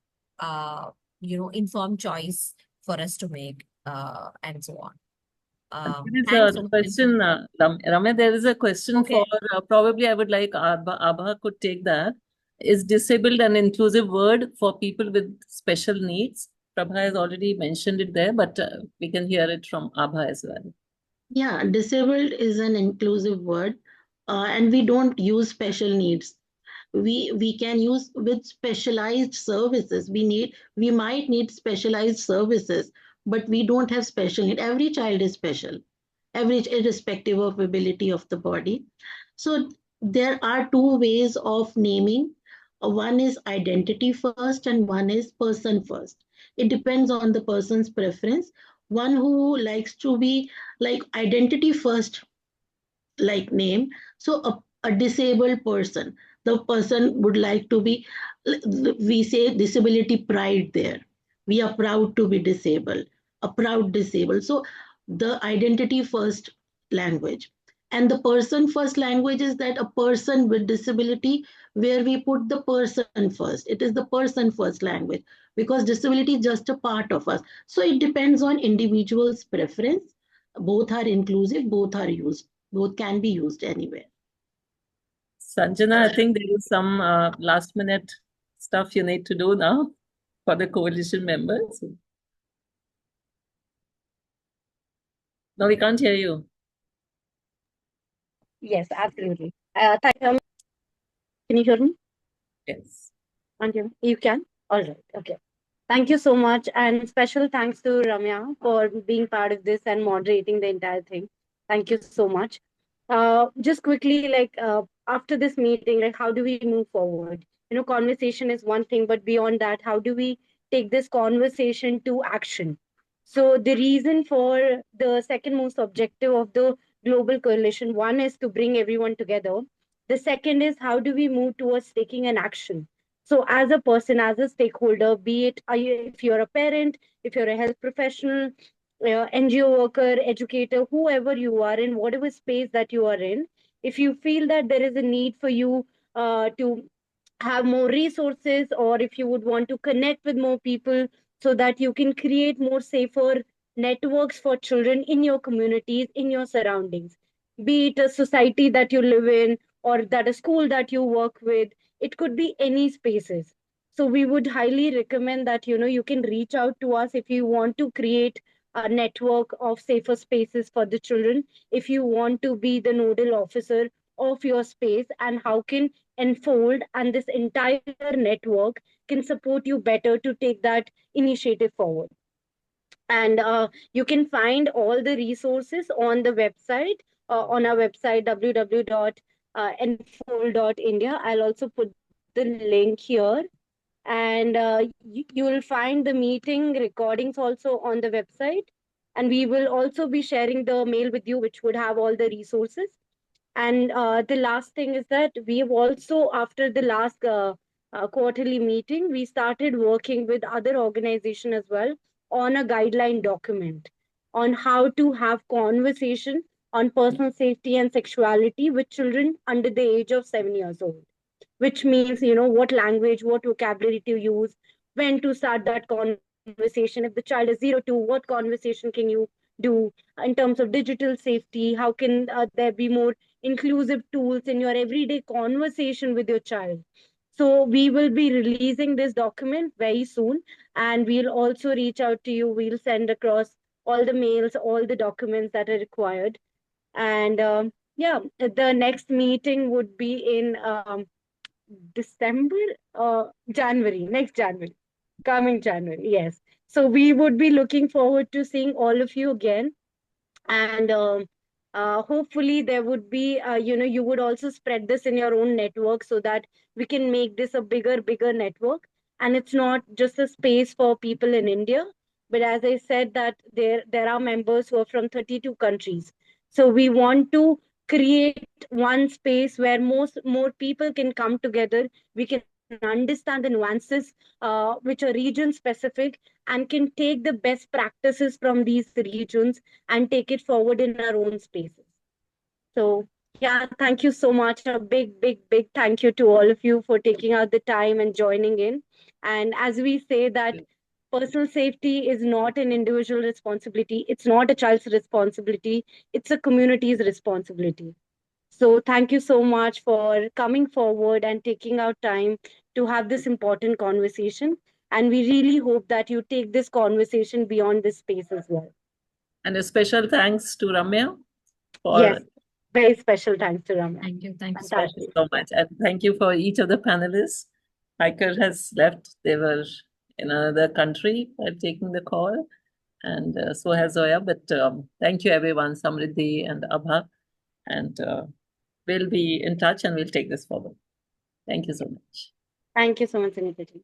informed choice for us to make, and so on. there is Thanks a so much. question, Ramya, there is a question Okay. for, probably I would like Abha could take that. Is disabled an inclusive word for people with special needs? Prabha has already mentioned it there, but we can hear it from Abha as well. Yeah, disabled is an inclusive word, and we don't use special needs. We can use with specialized services. We might need specialized services, but we don't have special need. Every child is special, every irrespective of ability of the body. So there are two ways of naming. One is identity first, and one is person first. It depends on the person's preference. One who likes to be like identity first, like name. So a disabled person, the person would like to be, we say disability pride there. We are proud to be disabled, a proud disabled. So the identity first language. And the person first language is that a person with disability, where we put the person first. It is the person first language, because disability is just a part of us. So it depends on individual's preference. Both are inclusive, both are used, both can be used anywhere. Sanjana, I think there is some last minute stuff you need to do now for the coalition members. No, we can't hear you. Yes, absolutely. Can you hear me? Yes. Can't hear me? You can? All right. Okay. Thank you so much. And special thanks to Ramya for being part of this and moderating the entire thing. Thank you so much. Just quickly, like after this meeting, like how do we move forward? Conversation is one thing, but beyond that, how do we take this conversation to action? So the reason for the second most objective of the global coalition, one is to bring everyone together. The second is how do we move towards taking an action? So as a person, as a stakeholder, be it if you're a parent, if you're a health professional, NGO worker, educator, whoever you are in, whatever space that you are in, if you feel that there is a need for you to have more resources, or if you would want to connect with more people so that you can create more safer networks for children in your communities, in your surroundings, be it a society that you live in or that a school that you work with, it could be any spaces. So we would highly recommend that you can reach out to us if you want to create a network of safer spaces for the children, if you want to be the nodal officer of your space, and how can Enfold and this entire network can support you better to take that initiative forward. And you can find all the resources on the website, on our website www.enfold.india. I'll also put the link here. And you will find the meeting recordings also on the website, and we will also be sharing the mail with you which would have all the resources. And the last thing is that we have also, after the last quarterly meeting, we started working with other organizations as well on a guideline document on how to have conversation on personal safety and sexuality with children under the age of 7 years old, which means, what language, what vocabulary to use, when to start that conversation. If the child is 0 to, what conversation can you do in terms of digital safety? How can there be more inclusive tools in your everyday conversation with your child. So we will be releasing this document very soon, and we'll also reach out to you. We'll send across all the mails, all the documents that are required. And yeah, the next meeting would be in December, January, next January, coming January. Yes. So we would be looking forward to seeing all of you again. And hopefully there would be, you would also spread this in your own network so that we can make this a bigger network. And it's not just a space for people in India, but as I said, that there are members who are from 32 countries. So we want to create one space where more people can come together. We can understand the nuances, which are region specific, and can take the best practices from these regions and take it forward in our own spaces. So, yeah, thank you so much. A big thank you to all of you for taking out the time and joining in. And as we say that personal safety is not an individual responsibility, it's not a child's responsibility, it's a community's responsibility. So, thank you so much for coming forward and taking out time to have this important conversation. And we really hope that you take this conversation beyond this space as well. And a special thanks to Ramya for Yes, very special thanks to Ramya. Thank you. Thank you so thank much. you so much. And thank you for each of the panelists. Hiker has left. They were in another country while taking the call. And so has Zoya. But thank you, everyone, Samridhi and Abha. And we'll be in touch and we'll take this forward. Thank you so much. Thank you so much, Sangeeta ji.